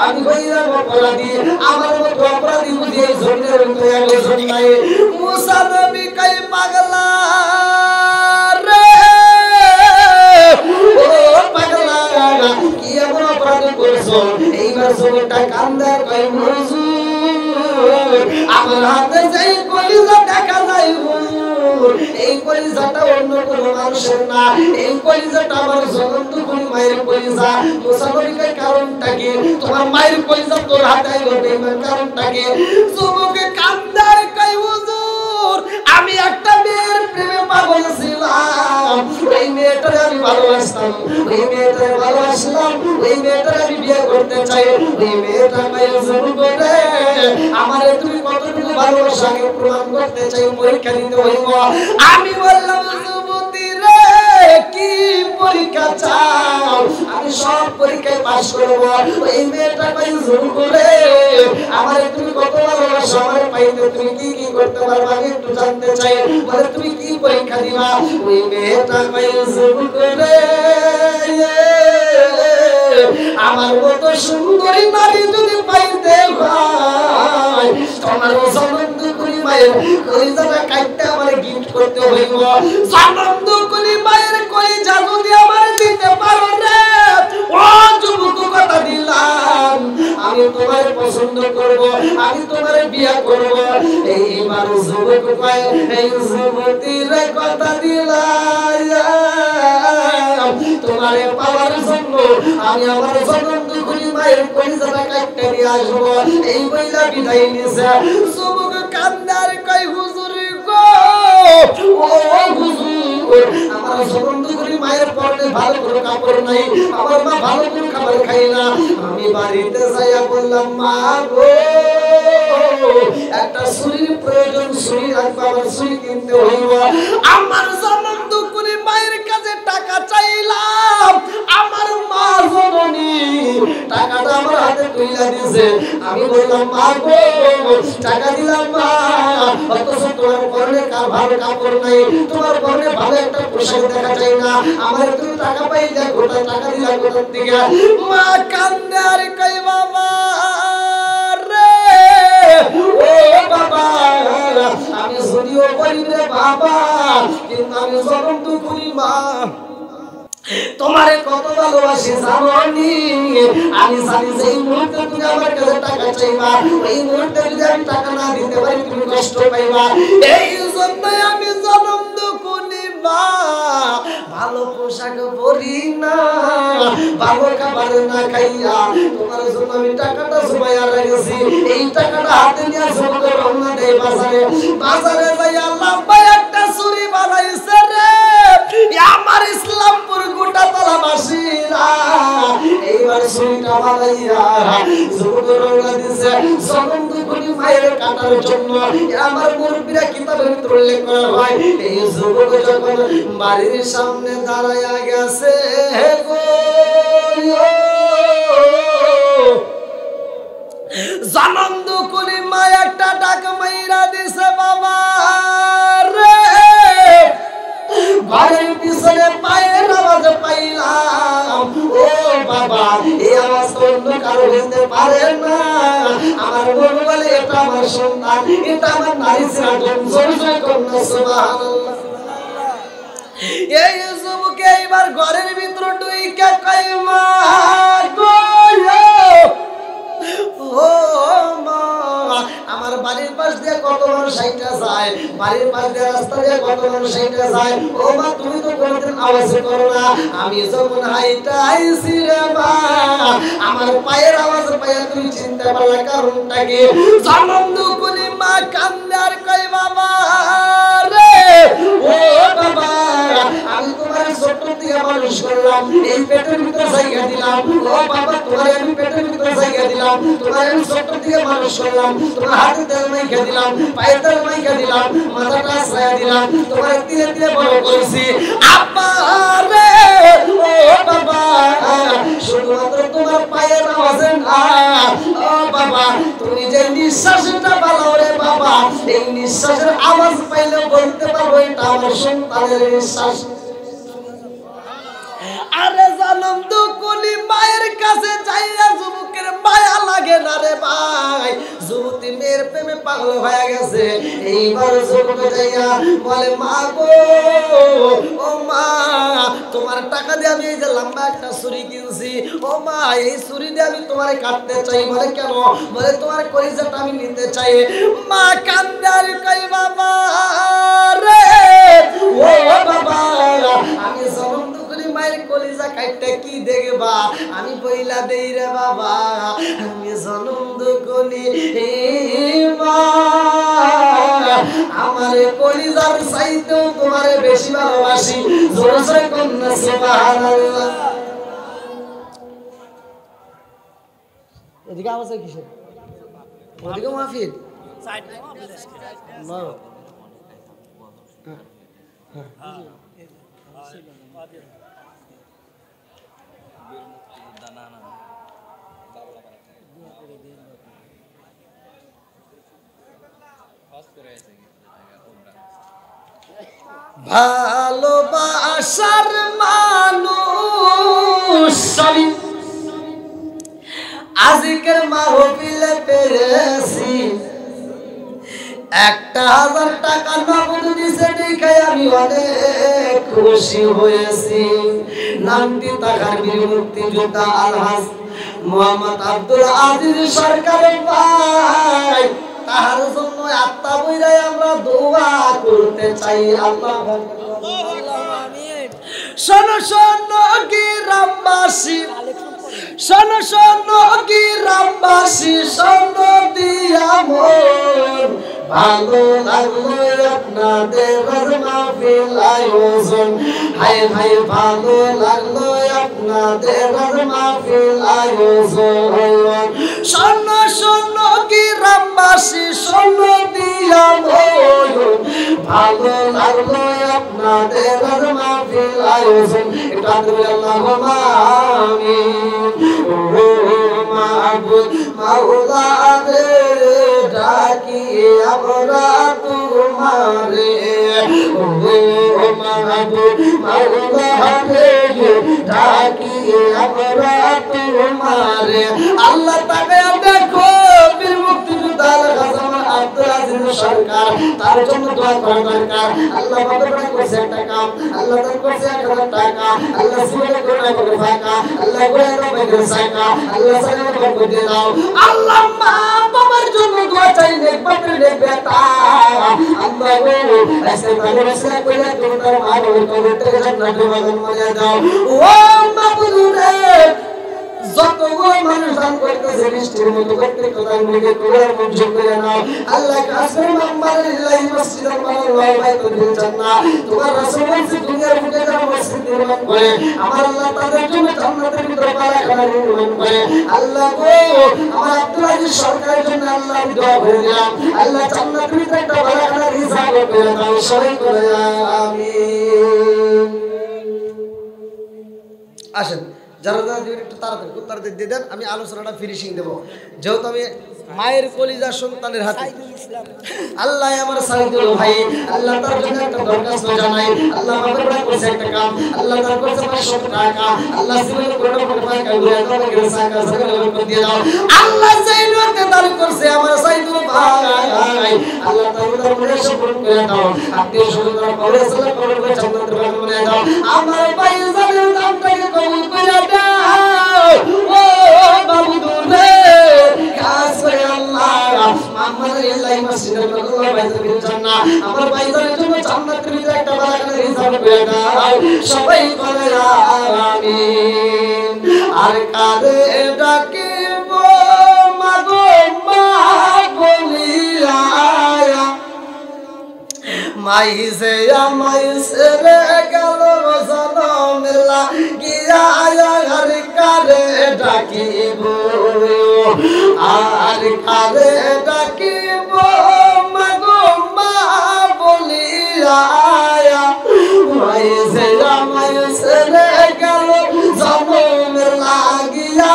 A: আমি কইলাম অপরাধী আমার মতো অপরাধী বুঝি এই জমিনের মধ্যে একজন নাই মুসা নবী কই পাগলা রে ও পাগলা কি এমন অপরাধ করছো এইবার জমিটা কান্দে কই হুজুর আমার হাতে যাই কলিজা দেখা যায় এই কলিজাটা অন্য কোনো মানুষের না এই কলিজাটা আমার জ্বলন্ত কোন মায়ের কলিজা মুসা নবী কই কারণটা কি তোমার মায়ের কলিজা তোর হাতে আইলো বেঈমান কারণটা কি যুবকে কান্দার কই হুজুর আমি একটা মেয়ের প্রেমে পাগল ছিলাম এই মেয়েটারে আমি ভালোবাসতাম এই মেয়েটারে ভালোবাসলাম এই মেয়েটারে আমি বিয়ে করতে চাই এই মেয়েটা কই যুবক রে আমারে তুমি কতটুকু ভালোবাসা আমি প্রমাণ করতে চাই পরীক্ষা দিতে হইব আমি বললাম যুবতী রে কি পরীক্ষা চাও আমি সব পরীক্ষায় পাস করব ওই মেয়েটা কই যুবক রে আমারে তুমি কত ভালোবাসো আমারে পাইতে তুমি কি কি করতে পারবা আমি একটু জানতে চাই বলে তুমি কি পরীক্ষা দিবা ওই মেয়েটা কই যুবক রে আমার মতো সুন্দরী নারী যদি পাইতে হয় তোমার জনন্দ করি মায়ের কলিজাটা কাটতে আমারে গিফট করতে হইব জনন্দ করি মায়ের কলিজা যদি আমারে দিতে পারো রে ও যুবক কথা দিলাম আমি তোমারে পছন্দ করব আমি তোমারে বিয়ে করব এইবার যুবক কয় এই যুবতীর কথা দিলাম তোমারে পাওয়ার জন্য আমি আমার জনন্দ করি মায়ের কলিজাটা কাটতে নিয়ে আসবো এই বইলা বিদায় নিছে যুবক কান্দার কই হুজুর গো ও হুজুর আমার জনন্দ করি মায়ের পরনে ভালো করে কাপড় নাই আমার মা ভালো করে খাবার খায় না আমি বাড়িতে যাইয়া বললাম মা গো একটা ছুরির প্রয়োজন ছুরি রাখবো আমার ছুরি কিনতে হইব আমার জনন্দ করি মায়ের কাছে টাকা চাইলাম আমার মা জননী টাকাটা আমার হাতে তুইলা দিয়েছে আমি বললাম মা গো টাকা দিলাম মা অথচ তোমার পরনে ভালো কাপড় নাই তোমার পরনে ভালো একটা পোশাক দেখা যায় না আমার তুমি টাকা পাই যা গোটা টাকা দিলা কোথার দিকে মা কান্দে আর কই বাবা রে ও বাবা আমি যদিও গরিব রে বাবা কিন্তু আমি জনন্ত করি মা তোমারে কত ভালোবাসি জানি আমি জানি যে এই মুহূর্তে তুমি আমার কাছে টাকা চাইবা এই মুহূর্তে যদি আমি টাকা না দিতে পারি তুমি কষ্ট পাইবা এই জন্যই আমি জনন্দ করি মা ভালো পোশাক পরি না ভালো খাবার না খাইয়া তোমার জন্য আমি টাকাটা জমাইয়া রেখেছি এই টাকাটা হাতে নিয়ে জমা রওনা দেই বাজারে বাজারে যাই আল্লাহ ভাই একটা ছুরি বানাইছে রে আমার ইসলামপুর গোটা তলাবাসীরা এইবার আমার সুইটা বানাইয়া যুবক রওনা দিছে জনম দুকুনি মায়ের কাটার জন্য। আমার মুরব্বিরা কিতাবের ভিতর উল্লেখ করা হয় এই যুবক যখন বাড়ির সামনে দাঁড়ায়া গেছে গো জনম দুকুনি মা একটা ডাক মাইরা দিছে বাবা রে ঘরের পিছনে পায়ের আওয়াজ পাইলাম ও বাবা এই আওয়াজ তো অন্য কারো হইতে পারে না। আমার মন বলে এটা আমার সন্তান, এটা আমার নারী সিরাজুল জয় কন্যা সুবহানাল্লাহ। এই যুবকে এবার ঘরের ভিতর ঢুইকা কয় মা গো ও মা আমার বাড়ির পাশ দিয়ে কত মানুষ হাইটা যায়, বাড়ির পাশ দিয়ে রাস্তা দিয়ে কত মানুষ হাইটা যায়। ও মা তুমি তো কোনোদিন আওয়াজ করো না, আমি যখন হাইটা আইছি রে মা আমার পায়ের আওয়াজ পাইয়া তুমি চিনতে পারলা কারণটা কি? জনম দুকুনি মা কান্দে আর কয় বাবা রে ও বাবা আমি তোমার ছোট থেকে মানুষ করলাম, এই পেটের ভিতরে জায়গা দিলাম। ও বাবা তোমার আমি পেটের ভিতরে জায়গা দিলাম, তোমার আমি ছোট থেকে মানুষ করলাম, তোমার হাতে তেল মাইখা দিলাম, পায়ে তেল মাইখা দিলাম, মাথাটা ছায়া দিলাম, তোমার তিলে তিলে বড় করেছি। আব্বা রে ও বাবা শুধুমাত্র তোমার পায়ের আওয়াজে না ও বাবা তুমি যে নিঃশ্বাসটা পালাও রে বাবা এই নিঃশ্বাসের আওয়াজ পাইলে বলতে পারবো এটা আমার সন্তানের নিঃশ্বাস। আরে জনম দুকুনি মায়ের কাছে যাইয়া যুবকের মায়া লাগে না রে ভাই, যুবতী মেয়ের প্রেমে পাগল হয়ে গেছে। এইবার যুবক যাইয়া বলে মা গো ও মা তোমার টাকা দিয়ে আমি এই যে লম্বা একটা ছুরি কিনছি, ও মা এই ছুরি দিয়ে আমি তোমারে কাটতে চাই। বলে কেন? বলে তোমার কলিজাটা আমি নিতে চাই। মা কান্দার কই বাবা রে ও বাবা আমি জনম দুকুনি মায়ের কলিজা কাটতে কি দেখবা আমি বইলা দেই রে বাবা আমি জনম দুকুনি মা আমার কলিজার চাইতেও তোমারে বেশি ভালোবাসি। জোরে জোরে কন্যা সুবহানাল্লাহ। এদিকে আওয়াজ কিসের? ওদিকে মাহফিল ভালোবাসার মানুষ আজকের মাহফিলে পেরেছি 1000 টাকা নগদ দিছে দেখে আমি অনেক খুশি হয়েছি। নামটি তাকার বীর মুক্তিযোদ্ধা আলহাজ মোহাম্মদ আব্দুল আজিজ সরকারের ভাই, তাহার জন্য আত্মা বইরাই আমরা দোয়া করতে চাই। আল্লাহ আমিন। শোনো শোনো গ্রামবাসী, শোনো শোনো গ্রামবাসী, শোনো দিয়া মন ভালো লাগলো আপনাদের মাহফিল আয়োজন। হায় হায় ভালো লাগলো আপনাদের মাহফিল আয়োজন। শোনো শোনো গ্রামবাসী, শোনো দিয়া মন ভালো লাগলো আপনাদের মাহফিল আয়োজন। এটা আল্লাহুম্মা আমিন। ও মাহবুব মাওলা রে ডাকি আমরা তোমারে, ও মাহবুব মাওলা রে ডাকি আমরা তোমারে। আল্লাহ তাকে দেখো বীর মুক্তিযোদ্ধা আব্দুল আজিজ সরকার, তার জন্য দোয়া করা দরকার। আল্লাহ বাবা করছে একটা কাম, আল্লাহ তার করছে 1000 টাকা, আল্লাহ সুবহানাহু ওয়া তাআলা করে ফাঁকা, আল্লাহ করে করে সাকা, আল্লাহ সালাম করে দিয়ে দাও। আল্লাহ মা বাবার জন্য দোয়া চাই, নেক বাপের নেক বেটা আল্লাহ গো এসে ভালোবাসা কইরা তোমার মা বাবার কবরটাকে জান্নাতের বাগান বানিয়ে দাও। ও মাবুদ রে যতগুলো মানুষ দান করতেছে বৃষ্টির মতো প্রত্যেকটা দান থেকে কবুল মঞ্জুর করে নাও আল্লাহ কাসের মাম্মার লিল্লাহি মসজিদান বানাল্লাহু বাইতুল জান্নাহ তোমার রাসূল বলেছে দুনিয়ার বুকে যারা মসজিদ নির্মাণ করে আমার আল্লাহ তাদের জন্য জান্নাতের ভিতরে বারাখানা নির্মাণ করে আল্লাহ গো আমার আব্দুল আজিজ সরকারের জন্য আল্লাহ দোয়া করে দিলাম আল্লাহ জান্নাতের ভিতরে একটা বারাখানা রিজার্ভ করে দাও সবাই করে আমিন আসেন যারা যারা দিবেন একটু তাড়াতাড়ি খুব তাড়াতাড়ি দিয়ে দেন আমি আলোচনাটা ফিনিশিং দেবো যেহেতু আমি মায়ের কলিজার সন্তানের হাতে আল্লাহ আমার সাইদুল ভাই আল্লাহ তার জন্য একটা দরখাস্ত জানাই আল্লাহ আমাদের ভাই কইছে একটা কাম আল্লাহ তার কইছে 500 টাকা আল্লাহ জীবনে কোন টাকা ঘুরে দাও আমাকে সাকা সাকা দিয়ে দাও আল্লাহ সাইদুলকে দান করছে আমার সাইদুল ভাই আল্লাহ তার মনে সফল করে দাও আত্মীয় স্বজনরা পরে সালাম করে জান্নাতের বাগান বানিয়ে দাও আমার ভাই জানের নামটাকে কবুল করে দাও ও বাবু দূরে কাজ করে আল্লাহ মাম্মার ইল্লাহি মসজিদের বানাল্লাহু বাইতুল জান্নাহ আমার ভাইদের জন্য জান্নাতের ভিতরে একটা বারাখানা রিজার্ভ করে দাও সবাই বলে আমিন আর কারে ডাকিব মাগো মা বলিয়া মাইসে আমাইসে রে গেল জনমেলা গিয়া আর কারে ডাকিব আর কারে ডাকিব মাগো মা বলিয়া মাইসে আমাইসে রে গেল জনমেলা গিয়া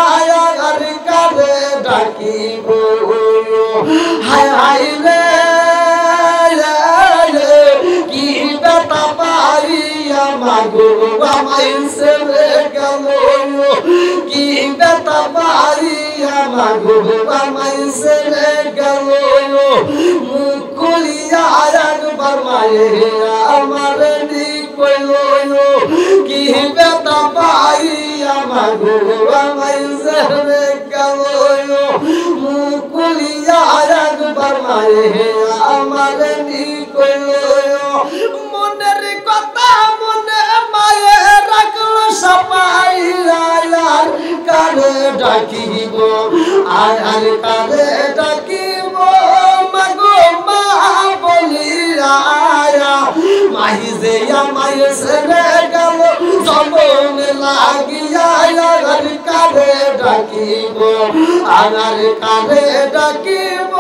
A: আর কারে ডাকিব হায় হায় রে মাগো আমাইসে রে গেল কি বেতা পাইয়া মাগো আমাইসে রে গেল মুখ খুলিয়া একবার মায়ে আমার দিক কইল কি বেতা পাইয়া মাগো আমাইসে রে গেল মুখ খুলিয়া একবার মায়ে আমার দিক কইল মনের কথা মনে মায়ে রাখলো সবাই আর কারে ডাকিব আর কারে ডাকিব মাগো মা বলিয়া মাহিজে আমায় সেরে গেল জমন লাগিয়া আর কারে ডাকিব আর কারে ডাকিব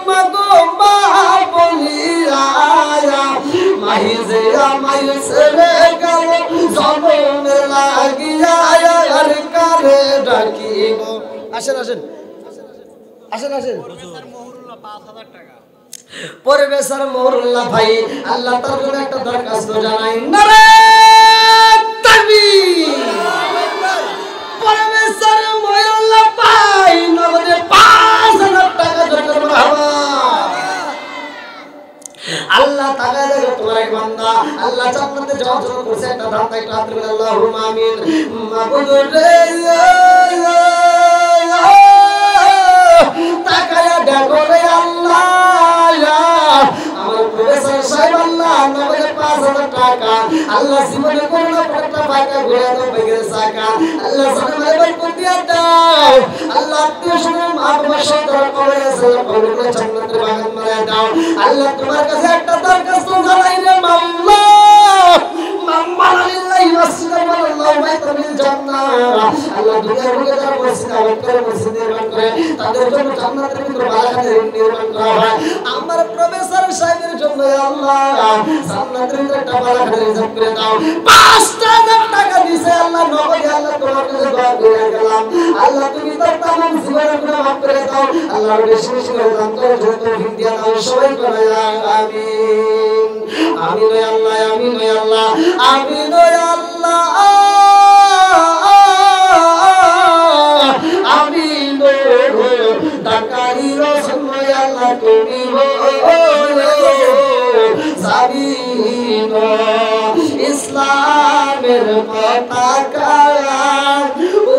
A: মাগো মা বলিয়া মাহিজে আমায় সেরে গেল জমন লাগিয়া আর কারে ডাকিব আসেন আসেন আসেন আসেন পরিবেশের মোরুল্লাহ ভাই আল্লাহ তার জন্য একটা দরখাস্ত জানাই নারে তাকবীর পরিবেশের মোরুল্লাহ ভাই নগদে 5000 টাকা দরকার মারহাবা আল্লাহ তাআলা দেখো তোমার এক বান্দা আল্লাহ জান্নাতে যাওয়ার জন্য করছে একটা ধান্দা একটা হাত করে আল্লাহুম্মা আমিন মাবুদুর রে তাকায়া দেখো রে আল্লাহ আমার প্রফেসর সাহেব আল্লাহ নগদে 5000 টাকা আল্লাহ জীবনে কোনো একটা টাকা ঘুরে দাও বেগের টাকা আল্লাহ জানে ভাই দিয়া দাও আল্লাহ তুমি শুনে আমার সন্তান কবরে সালাম কবরে জান্নাতের বাগান বানায় দাও আল্লাহ তোমার কাছে একটা দরখাস্ত জানাই রে মাওলা মাম্মার লিল্লাহি মসজিদান বানাল্লাহু বাইতুল জান্নাহ আল্লাহ দুনিয়ার বুকে যারা মসজিদ আবাদ করে মসজিদ নির্মাণ করে তাদের জন্য জান্নাতের ভিতরে বারাখানা নির্মাণ করা হয় আমার প্রফেসর সাহেবের জন্য আল্লাহ জান্নাতের ভিতরে একটা বারাখানা রিজার্ভ করে দাও 5000 টাকা দিছে আল্লাহ নবী আল্লাহ তোমার কাছে দোয়া করে গেলাম আল্লাহ তুমি তার তামাম জীবনের গুনাহ মাফ করে দাও আল্লাহ বেশি বেশি করে দান করো যত তৌফিক দাও সবাই করে আমিন আমিন ওয়া আল্লাহ আমিন ওয়া আল্লাহ আমিন ওয়া আল্লাহ আমিন দাকারি রসুল আল্লাহ তুমি সাবিন ইসলামের পতাকা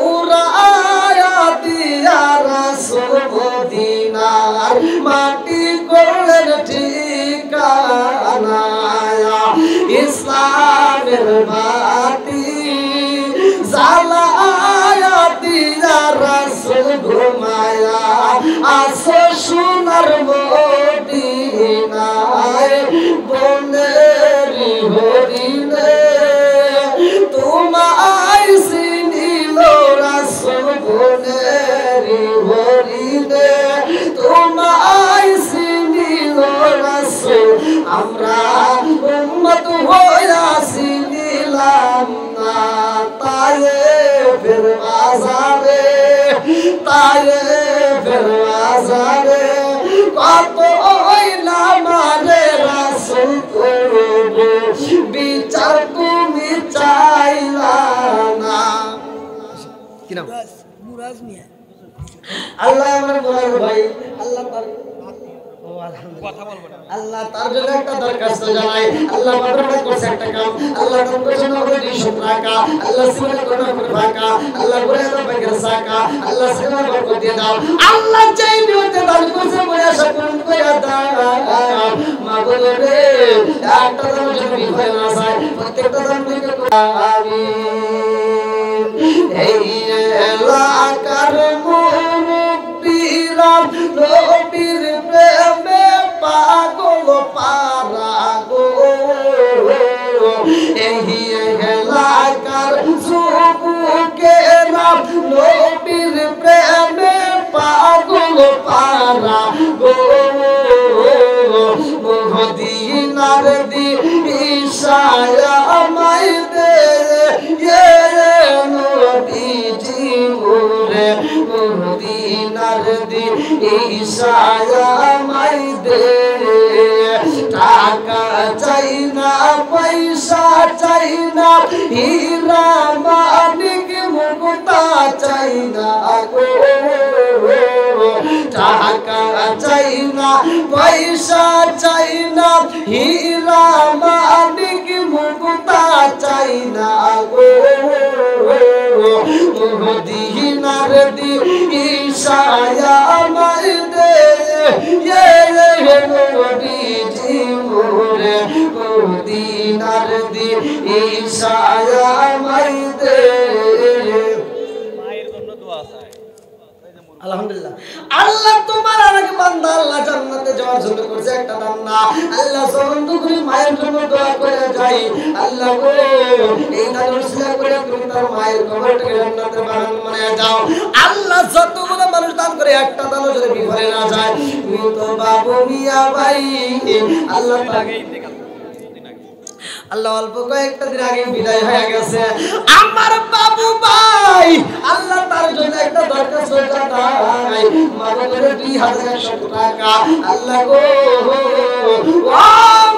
A: উড়ায়া দিয়া রাসূল মদিনার মাটি করলেন ঠিকানা ইসলামের বাতি জ্বালায়া দিয়া সোনার মদিনায় বনেরি হরিণে তোমায় চিনিল রাসূল বনেরি হরিণে তোমায় চিনিল রাসূল আমরা উম্মত হইয়া চিনিলাম না তায়েফের বাজারে তায়েফের বাজারে কত হইলাম রে রাসূল করবে বিচার তুমি চাইলা না কি নাম
B: মুরাজ মিয়া
A: আল্লাহ আমার বলার ভাই আল্লাহ তার ও আলহামদুলিল্লাহ আল্লাহ তার জন্য একটা দরখাস্ত জানাই আল্লাহ বাবার করছে একটা কাম আল্লাহ তার জন্য করে 200 টাকা আল্লাহ সিমনে কোন করে ফাঁকা আল্লাহ করে দাও বেগের সাকা আল্লাহ সিমনে বরকত দিয়ে দাও আল্লাহ চাই নিয়তে দান করছে মনে আশা পূরণ করে দাও মাগো রে একটা দান যদি বিফলে না যায় প্রত্যেকটা দান থেকে আমিন এই এলাকার মুরব্বিরা নবীর প্রেমে পাগল পারা গো এই এলাকার যুবকেরা নবীর প্রেমে পাগল পারা গো মদিনার দিশায় আমায় দে নবীজি মোরে মদিনার দিশায় আমায় দে টাকা চাই না পয়সা চাই না হীরা মানিক মুক্তা চাই না গো টাকা চাই না পয়সা চাই না হীরা মানিক মুক্তা চাই না গো মদিনার দিশায় আমায় দে নবীজি মোরে মদিনার দিশায় আমায় দে মায়ের জন্য দোয়া চাই আলহামদুলিল্লাহ আল্লাহ তোমার আরেক বান্দা আল্লাহ জান্নাতে যাওয়ার জন্য করছে একটা দান না আল্লাহ সবন্দ করে মায়ের জন্য দোয়া করে যাই আল্লাহ গো এই দান উসিলা করে তুমি তার মায়ের কবরটাকে জান্নাতে বানান মানে যাও আল্লাহ যতগুলো মানুষ দান করে একটা দানও যদি বিফলে না যায় তুমি তো বাবু মিয়া ভাই আল্লাহ তাকে আল্লাহ অল্প কয়েকটা দিন আগে বিদায় হয়ে গেছে আমার বাবু ভাই আল্লাহ তার জন্য একটা দরখাস্ত জানাই মাগরে 2100 টাকা আল্লাহ গো ও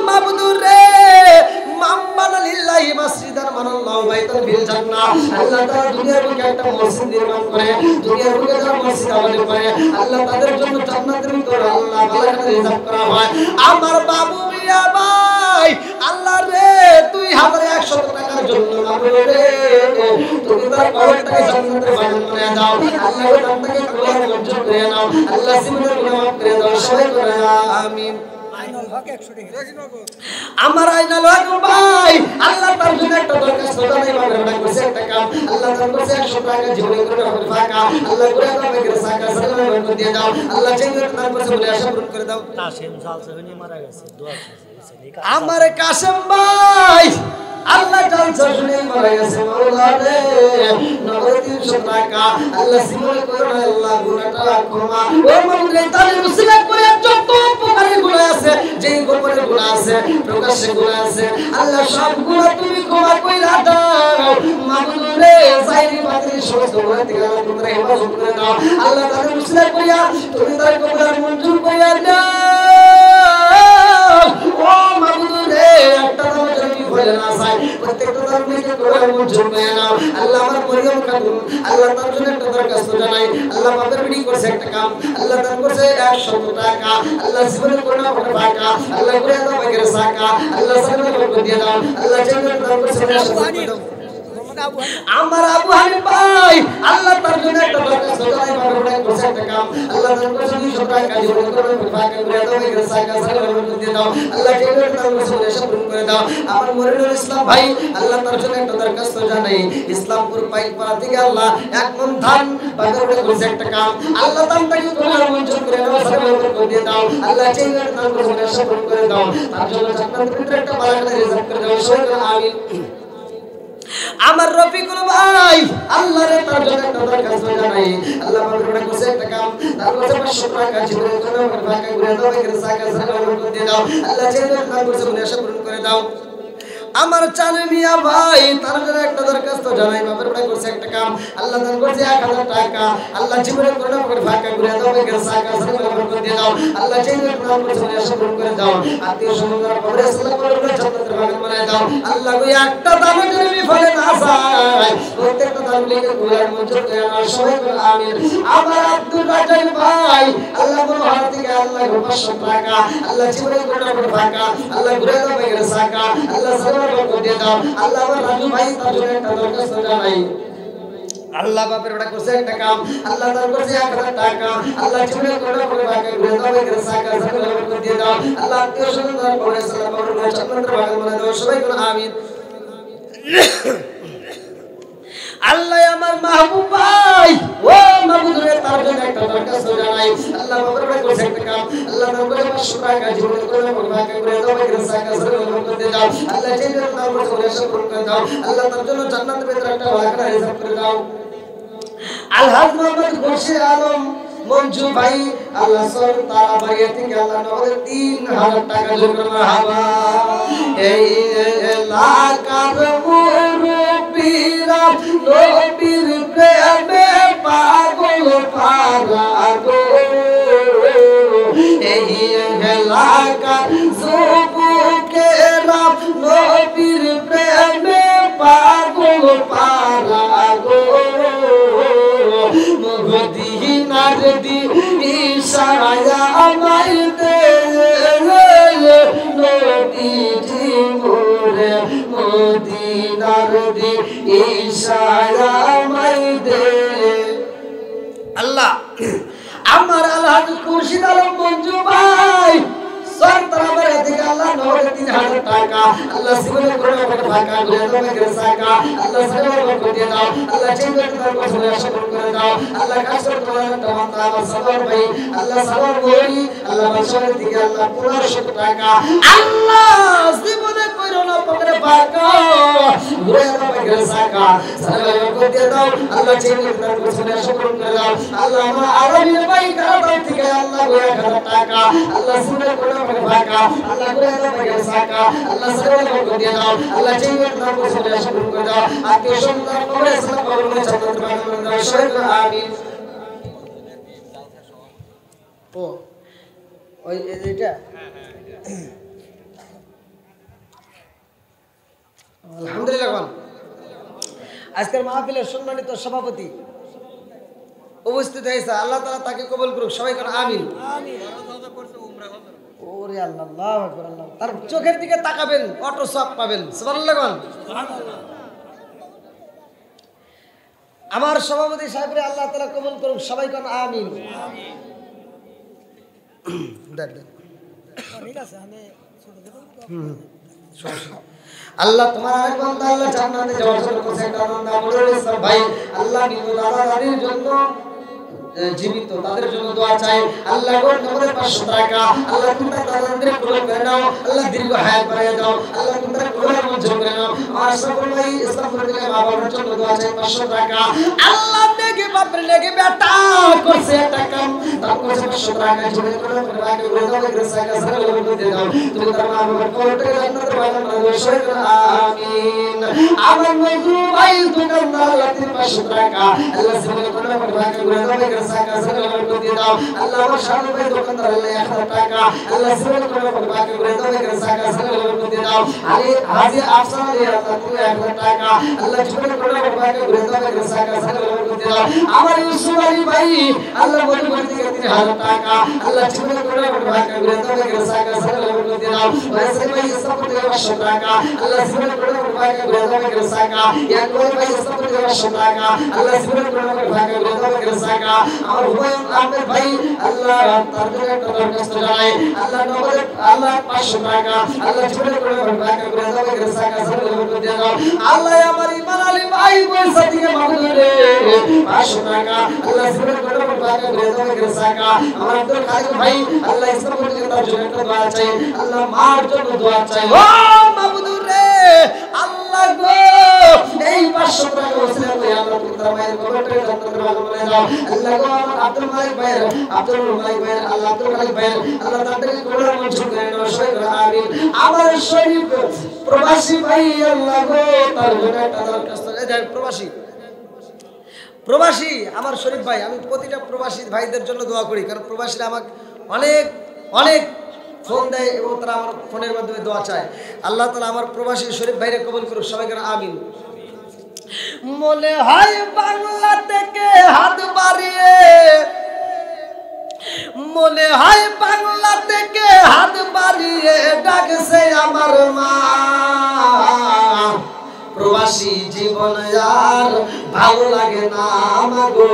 A: মাবুদুর রে মাম্মানা লিল্লাহি মাসজিদান মানাল্লাহু বাইতান ফিল জান্নাহ আল্লাহ তাআলা দুনিয়ার বুকে একটা মসজিদ নির্মাণ করে দুনিয়ার বুকে যারা মসজিদ আবাদ করে আল্লাহ তাদের জন্য জান্নাতের ভিতরে আল্লাহ বালাখানা রিজার্ভ করা হয় আমার বাবু মিয়া ভাই আল্লাহ রে 2100 টাকার জন্য মাবুদ রে তুমি তার কবরটাকে জান্নাতের বাগান বানিয়ে দাও আল্লাহ তাকে কবর মঞ্জুর করে নাও আল্লাহ জীবনের গুনাহ মাফ করে দাও সবাই করে আমিন আমার আইনাল হক ভাই আল্লাহ তার জন্য একটা দরখাস্ত জানাই বাবা করছে একটা কাম আল্লাহ তার করছে 100 টাকা জীবনে করে হবে ফাঁকা আল্লাহ করে দাও বেগের সাকা সালাম করে দিয়ে দাও আল্লাহ চেঙ্গে তার করছে বলে আশা পূরণ করে দাও কাসেম সালসানি মারা গেছে দোয়া আমার কাসেম ভাই আল্লাহ জালসা শুনে মারা গেছে মাওলা রে নগদ 300 টাকা আল্লাহ জীবনে করে আল্লাহ গুনাহটা ক্ষমা ও মাওলা তার মুসলিম করে যত উপকারী গুনাহ আছে যেই গোপনে গুনাহ আছে প্রকাশ্যে গুনাহ আছে আল্লাহ সব গুনাহ তুমি ক্ষমা কইরা দাও মাওলা রে সাইরি বাতিল সমস্ত গুনাহ থেকে আল্লাহ তুমি হেফাজত করে দাও আল্লাহ তার মুসলিম কইয়া তুমি তার কবর মঞ্জুর কইরা দাও ও মাওলা রে একটা দাও যদি বলে না চাই প্রত্যেকটা ধর্মকে কবর মঞ্জুর করে নাও আল্লাহ আমার মরিয়ম খাতুন আল্লাহ তার জন্য একটা দরখাস্ত জানাই আল্লাহ বাবার বিড়ি করছে একটা কাম আল্লাহ তার করছে 100 টাকা আল্লাহ জীবনে করোনা পড়ে টাকা আল্লাহ করে দাও বেগের সাকা আল্লাহ সামনে বরকত দিয়ে দাও আল্লাহ জান্নাত দান করছে আমার আবু হানিফ ভাই আল্লাহ তার জন্য একটা দরখাস্ত জানাই বাবা ওটা করছে একটা কাম আল্লাহ তার কাছে 200 টাকা জীবন করে ফাঁকা করে দাও এর সাকা সাকা দিয়ে দাও আল্লাহ যে তার কাছে এসে পূরণ করে দাও আমার মনিরুল ইসলাম ভাই আল্লাহ তার জন্য একটা দরখাস্ত জানাই ইসলামপুর পাইকপাড়া থেকে আল্লাহ এক মন ধান বাজার করে করছে একটা কাম আল্লাহ তাকে তোমার মঞ্জুর করে দাও সাকা করে দিয়ে দাও আল্লাহ যে তার কাছে এসে পূরণ করে দাও তার জন্য জান্নাতের ভিতরে একটা বারাকা রিজার্ভ করে দাও সবাই আমিন আমার রফিকুল ভাই আল্লাহ রে তার জন্য একটা দরখাস্ত জানাই আল্লাহ পাকের ওটা করছে একটা কাম তার কাছে 500 টাকা জীবনের জন্য ফাঁকা করে দাও এর সাকা সাকা দিয়ে দাও আল্লাহ যে তার কাছে আশা পূরণ করে দাও আমার চানে মিয়া ভাই তার জন্য একটা দরখাস্ত জানাই বাবার ওটা করছে একটা কাম আল্লাহ দান করছে 1000 টাকা আল্লাহ জীবনের জন্য ফাঁকা করে দাও এর সাকা সাকা দিয়ে দাও আল্লাহ যে তার কাছে আশা পূরণ করে দাও আত্মীয় স্বজনরা কবরে সালাম করে জান্নাতের বাগান বানায় দাও আল্লাহ গো একটা দামে যদি বিফলে না যায় প্রত্যেকটা দাম লিখে কুলার মঞ্জুর করে আমার সবাই বলে আমিন আমার আব্দুল রাজাই ভাই আল্লাহ বড় হাত থেকে আল্লাহ 500 টাকা আল্লাহ জীবনের জন্য ফাঁকা আল্লাহ ঘুরে দাও এর সাকা আল্লাহ সালাম করে দাও আল্লাহ আমার রাজু ভাই তার জন্য একটা দরখাস্ত জানাই আল্লাহ বাপের ওটা করছে একটা কাম আল্লাহ তার করছে 1000 টাকা আল্লাহ জীবনের কোটা করে ভাগে ঘুরে দাও এর সাকা সাকা করে দিয়ে দাও আল্লাহ আত্মীয় স্বজনরা কবরে সালাম করে জান্নাতের বাগান বানায় দাও সবাই বলে আমিন আল্লাহ আমার মাহবুব ভাই ও মাহবুব রে তার জন্য একটা দরখাস্ত জানাই আল্লাহ বাবার ভাই করছে একটা কাম আল্লাহ তার করে 500 টাকা জীবনের করে ভাগে করে দাও এর সাকা সাকা করে দাও আল্লাহ যে তার করে সব করে দাও আল্লাহ তার জন্য জান্নাতের ভিতরে একটা বাগান রিজার্ভ করে দাও আলহাজ মোহাম্মদ খুরশিদ আলম মঞ্জু ভাই আল্লাহ সর তারা বাড়ি থেকে আল্লাহ নগদের 3000 টাকা জোগাড় মারহাবা এই এলাকার মুরব্বিরা নবীর প্রেমে পাগল পারা গো এই এলাকার যুবকেরা নবীর প্রেমে পাগল পারা গো মদিনার দি ইশারায় আমায় দে নবীজি মোরে মদিনার দি ইশারায় আমায় দে আল্লাহ আমার আলহাজ খুরশিদ আলম মঞ্জু ভাই সরতারা বাড়ি থেকে আল্লাহ নগদ 3000 টাকা আল্লাহ জীবনের করে ফাঁকা করে দাও এর সাকা আল্লাহ সাকা করে দাও আল্লাহ চিন্তা তার কথা আশা করে দাও আল্লাহ কাছে তোমার তামান্না আমার সবার ভাই আল্লাহ সবার বলি আল্লাহ বাদশাহের দিকে আল্লাহ 1500 টাকা আল্লাহ জীবনে কইরো না পকেটে ফাঁকা ঘুরে দাও এর সাকা সাকা করে দাও আল্লাহ চিন্তা তার কথা আশা করে দাও আল্লাহ আমার আরবি ভাই কারাদাও থেকে আল্লাহ 1000 টাকা আল্লাহ জীবনে করে ফাঁকা আল্লাহ করে দাও এর সাকা আল্লাহ সাকা করে দাও আল্লাহ চিন্তা তার কথা আশা করে দাও আত্মীয় সন্তান কবরে সালাম করে জান্নাতের বাগান দাও সবাই আমিন ও ওই এটা আলহামদুলিল্লাহ আজকের মাহফিলের সম্মানিত সভাপতি উপস্থিত হয়েছে আল্লাহ তাআলা তাকে কবুল করুক সবাই করে আমিন আমিন ওরে আল্লাহ আল্লাহু আকবার আল্লাহ তার চোখের দিকে তাকাবেন অটো সব পাবেন সুবহানাল্লাহ সুবহানাল্লাহ আমার সভাপতি সাহেবরে আল্লাহ তাআলা কবুল করুক সবাই কোন আমিন আমিন দেখ ঠিক আছে আমি ছোট দেব আল্লাহ তোমার আরেক বান্দা আল্লাহ জান্নাতে যাওয়ার জন্য কোসে কারণ আমরুল ইসলাম ভাই আল্লাহ নিজ দাদা দাদির জন্য জীবিত তাদের জন্য দোয়া চাই আল্লাহ গো তোমাদের 500 টাকা আল্লাহ তোমরা তাদের কবুল করে নাও আল্লাহ দীর্ঘ হায়াত বাড়িয়ে দাও আল্লাহ তোমরা কবুল মঞ্জুর করে নাও আমার সকল ভাই ইসলাম থেকে বাবার জন্য দোয়া চাই 500 টাকা আল্লাহ নেগে বাপরে নেগে বেটা করছে একটা কাম তার করছে 500 টাকা জোরে করে বাকি করে দাও এর সাকা সারা করে দাও তুমি তার মা বাবার কোর্টে জান্নাতের বাগান বানাও সবাই আমিন আমার মজু ভাই দোকানদার আল্লাহ 500 টাকা আল্লাহ জীবনে করে বাকি করে দাও সাকা সাকা করে দাও আল্লাহ আমার শানু ভাই দোকানদার আল্লাহ 1000 টাকা আল্লাহ জীবন করে বাকি করে দাও এর সাকা সাকা করে দাও আলী হাজী আফসার আলী আল্লাহ 1000 টাকা আল্লাহ জীবন করে বাকি করে দাও এর সাকা সাকা করে দিলাম আমার ইউসুফ আলী ভাই আল্লাহ মধুপুর থেকে 3000 টাকা আল্লাহ জীবনে করে ভাগ্য করে তবে করে সাকা সারা করে দিলাম ওয়াইসে ভাই ইসলামপুর থেকে 500 টাকা আল্লাহ জীবনে করে ভাগ্য করে তবে করে সাকা ইয়াকুব ভাই ইসলামপুর থেকে 500 টাকা আল্লাহ জীবনে করে ভাগ্য করে তবে করে সাকা আমার হুমায়ুন আহমেদ ভাই আল্লাহ তার জন্য একটা দরখাস্ত জানাই আল্লাহ নগরে আল্লাহ 500 টাকা আল্লাহ জীবনে করে ভাগ্য করে তবে করে সাকা সারা করে দিলাম আল্লাহ আমার ইমান আলী ভাই পয়সা থেকে মাগুর রে 500 টাকা আল্লাহ জীবনে করে ভাগ্য করে তবে করে সাকা আমার আব্দুল খালিক ভাই আল্লাহ ইসলামপুর থেকে তার জন্য একটা দোয়া চাই আল্লাহ মার জন্য দোয়া চাই ও মাবুদ রে আল্লাহ গো এই 500 টাকা ওসিলা করে আল্লাহ তার মায়ের কবরটাকে জান্নাতের বাগান বানিয়ে দাও আল্লাহ গো আমার আব্দুল মালিক ভাই আল্লাহ আব্দুল মালিক ভাই আল্লাহ তাদেরকে কবর মঞ্জুর করে নাও সবাই আমিন আমার শরীফ প্রবাসী ভাই আল্লাহ গো তার জন্য একটা দরখাস্ত দেন প্রবাসী আমার শরীফ ভাই আমি প্রতিটা প্রবাসী ভাইদের জন্য দোয়া করি কারণ প্রবাসীরা আমাকে অনেক অনেক ফোন দেয় এবং তারা আমার ফোনের মাধ্যমে দোয়া চায় আল্লাহ তাআলা আমার প্রবাসী শরীফ ভাইরে কবুল করুক সবাই করে আমিন মনে হয় বাংলা থেকে হাত বাড়িয়ে মনে হয় বাংলা থেকে হাত বাড়িয়ে ডাকছে আমার মা প্রবাসী জীবন আর ভালো লাগে না আমাগো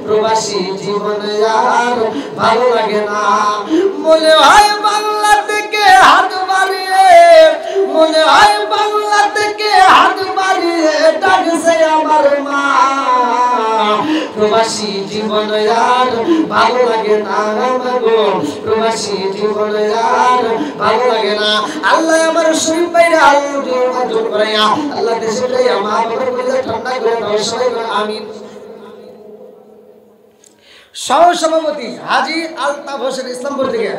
A: প্রবাসী জীবন আর ভালো লাগে না মনে হয় বাংলা থেকে হাত বাড়িয়ে মনে হয় বাংলা থেকে হাত বাড়িয়ে ডাকছে আমার মা প্রবাসী জীবন আর ভালো লাগে না আমাগো প্রবাসী জীবন আর ভালো লাগে না আল্লাহ আমার শরীফ ভাইরে আল্লাহ মঞ্জুর করাইয়া আল্লাহ দেশে যাইয়া মা বাবার কলিজা ঠান্ডা করে দাও সবাই করে আমিন সহসভাপতি হাজী আলতাফ হোসেন ইসলামপুর থেকে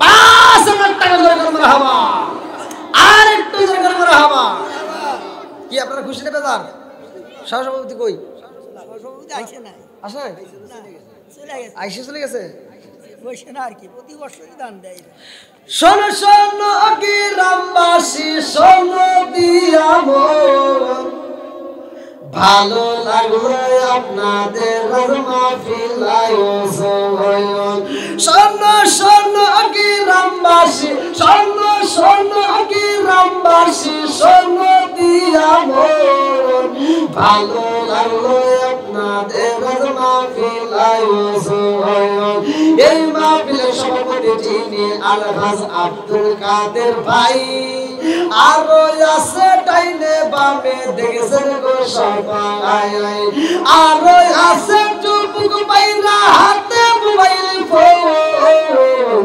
A: 5000 টাকা জোরে করে মারহাবা আর একটু জোরে করে মারহাবা কি আপনারা খুশি না বেজার সহসভাপতি কই
B: সহসভাপতি আইছে না
A: আসে নাই
B: চলে গেছে
A: আইসে চলে গেছে
B: বসে না আর কি প্রতি বছরই দান দেয়
A: শোনো শোনো কি রামবাসী শোনো দিয়া মন ভালো লাগলো আপনাদের মাহফিল আয়োজন শোনো শোনো কি রামবাসী শোনো শোনো কি রামবাসী শোনো দিয়া মন ভালো লাগলো আপনাদের মাহফিল আয়োজন এই মাহফিলের সভাপতি যিনি আলহাজ আব্দুল কাদের ভাই আরো আছে ডাইনে বামে দেখছেন গো সবাই আরো আছে যুবক ভাইরা হাতে মোবাইল ফোন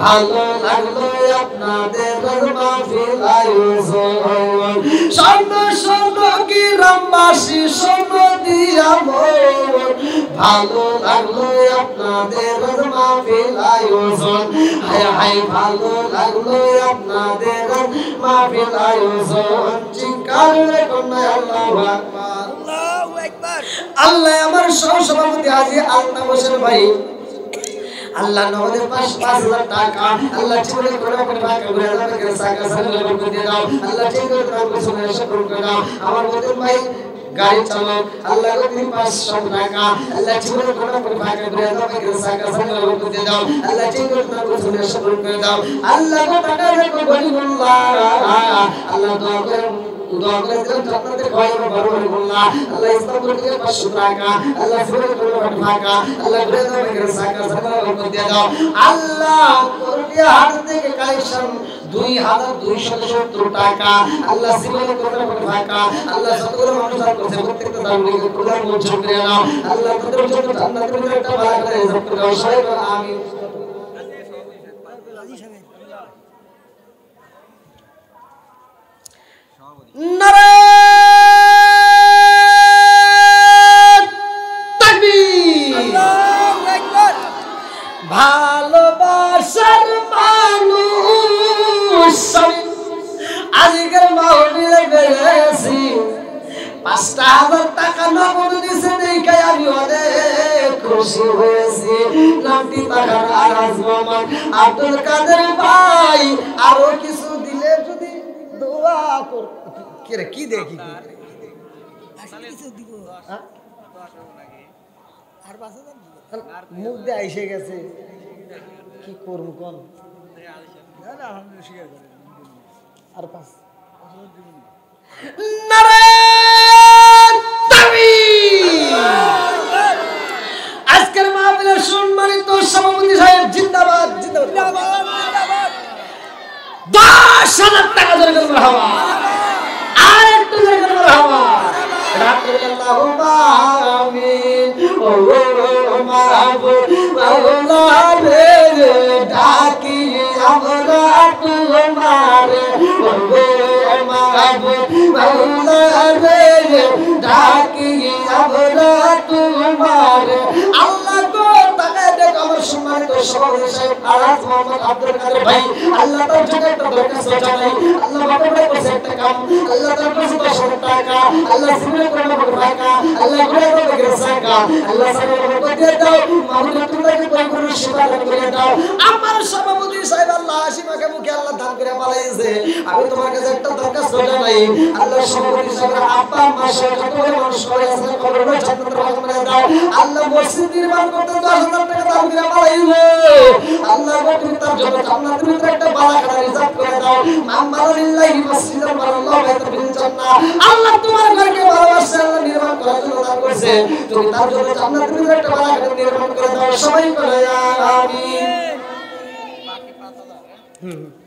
A: ভালো লাগলো আপনাদের মাহফিল আয়োজন শোনো শোনো কি রামবাসী শোনো দিয়া মন ভালো লাগলো আপনাদের মাহফিল আয়োজন হায় হায় ভালো লাগলো আপনাদের মাহফিল আয়োজন চিৎকার করে কন্যা আল্লাহু আকবার
B: আল্লাহু আকবার
A: আল্লাহ আমার সহসভাপতি হাজী আলতাফ হোসেন ভাই আল্লাহ নগদের 5000 টাকা আল্লাহ জীবনে করে করে ভাগ করে আমাকে সাকা সারা করে দাও আল্লাহ ঠিক করে দাও শুনে শুকর করে দাও আমার মতন ভাই গাড়ি চালক আল্লাহ গো 500 টাকা আল্লাহ জীবনে করে করে ভাগ করে আমাকে সাকা সারা করে দাও আল্লাহ ঠিক করে দাও শুনে শুকর করে দাও আল্লাহ গো টাকা রেখো গরিবুল্লাহ আল্লাহ দোয়া করে জান্নাতে খাওয়াইবো বড় বড় আল্লাহ ইসলামপুর থেকে 500 টাকা আল্লাহ জীবনে করে টাকা আল্লাহ করে দাও আমাকে সাকা সারা করে দাও আল্লাহ করুণিয়া হাট থেকে কালেকশন 2270 টাকা আল্লাহ জীবনে করে টাকা আল্লাহ সতগুলো মানুষ আর করছে প্রত্যেকটা দানকে খোদার মঞ্জুর করে নাও আল্লাহ তোদের জন্য জান্নাতের ভিতরে একটা ভালো করে রিজার্ভ করে দাও সবাই বলো আমিন নারায়ণ তাকবীর
B: আল্লাহু আকবার
A: ভালোবাসার মানুষ আজকের মাহফিলে বেড়েছি 5000 টাকা নগদ দিছে দেখে আমি অনেক খুশি হয়েছি নামটি তাকার আরাজ মোহাম্মদ আব্দুল কাদের ভাই আরো কিছু দিলে যদি দোয়া কর কি রে কি দেখি
B: আজকে কিছু দিব আর 5,000
A: মুখ দিয়ে আইসে গেছে কি করবো কোন
B: না না আলহামদুলিল্লাহ স্বীকার করে
A: আর 5 আজকের মাহফিলের সম্মানিত সভাপতি সাহেব জিন্দাবাদ জিন্দাবাদ
B: জিন্দাবাদ জিন্দাবাদ
A: 10,000 টাকা ধরে গেল হাওয়া আর একটু ধরে গেল হাওয়া রাখলাল্লাহুম্মা আমিন ও মাহবুব মাওলা রে ডাকি আমরা তোমারে ও মাহবুব মাওলা রে ডাকি আমরা তোমারে আল্লাহ গো তাকায় দেখ আমার সম্মানিত সভাপতি সাহেব আরাজ মোহাম্মদ আব্দুল কাদের ভাই আল্লাহ তার জন্য একটা দরখাস্ত জানাই আল্লাহ বাবা কাছে একটা কাম আল্লাহ তার কাছে 10,000 টাকা আল্লাহ সিমরে করে টাকা আল্লাহ ঘুরে দেবে গেছাকা আল্লাহ সালাম করে দাও মাহমুদ তোমাকে কোন সেবা করে দাও আমার সভাপতি সাহেব আল্লাহ হাসিমাকে মুখে আল্লাহ দান করে পালাইছে আমি তোমার কাছে একটা দরখাস্ত জানাই আল্লাহ সভাপতি সাহেব আব্বা মা সহ যত মানুষ করে আছে কবরে জান্নাতের ভাগ করে দাও আল্লাহ মসজিদ নির্মাণ করতে 10,000 টাকা দান করে পালাইছে আল্লাহ গো তুমি তার জন্য জান্নাতের ভিতরে একটা বালাখানা রিজার্ভ করে দাও মামালিল্লাহি মসজিদান আল্লাহ বাইতুল জান্নাহ আল্লাহ তোমার ঘরকে ভালোবাসে আল্লাহ নির্মাণ করার জন্য দান করেছে তুমি তার জন্য জান্নাতের ভিতরে একটা বালাখানা নির্মাণ করে দাও সবাই বলে আমিন
B: বাকি 5,000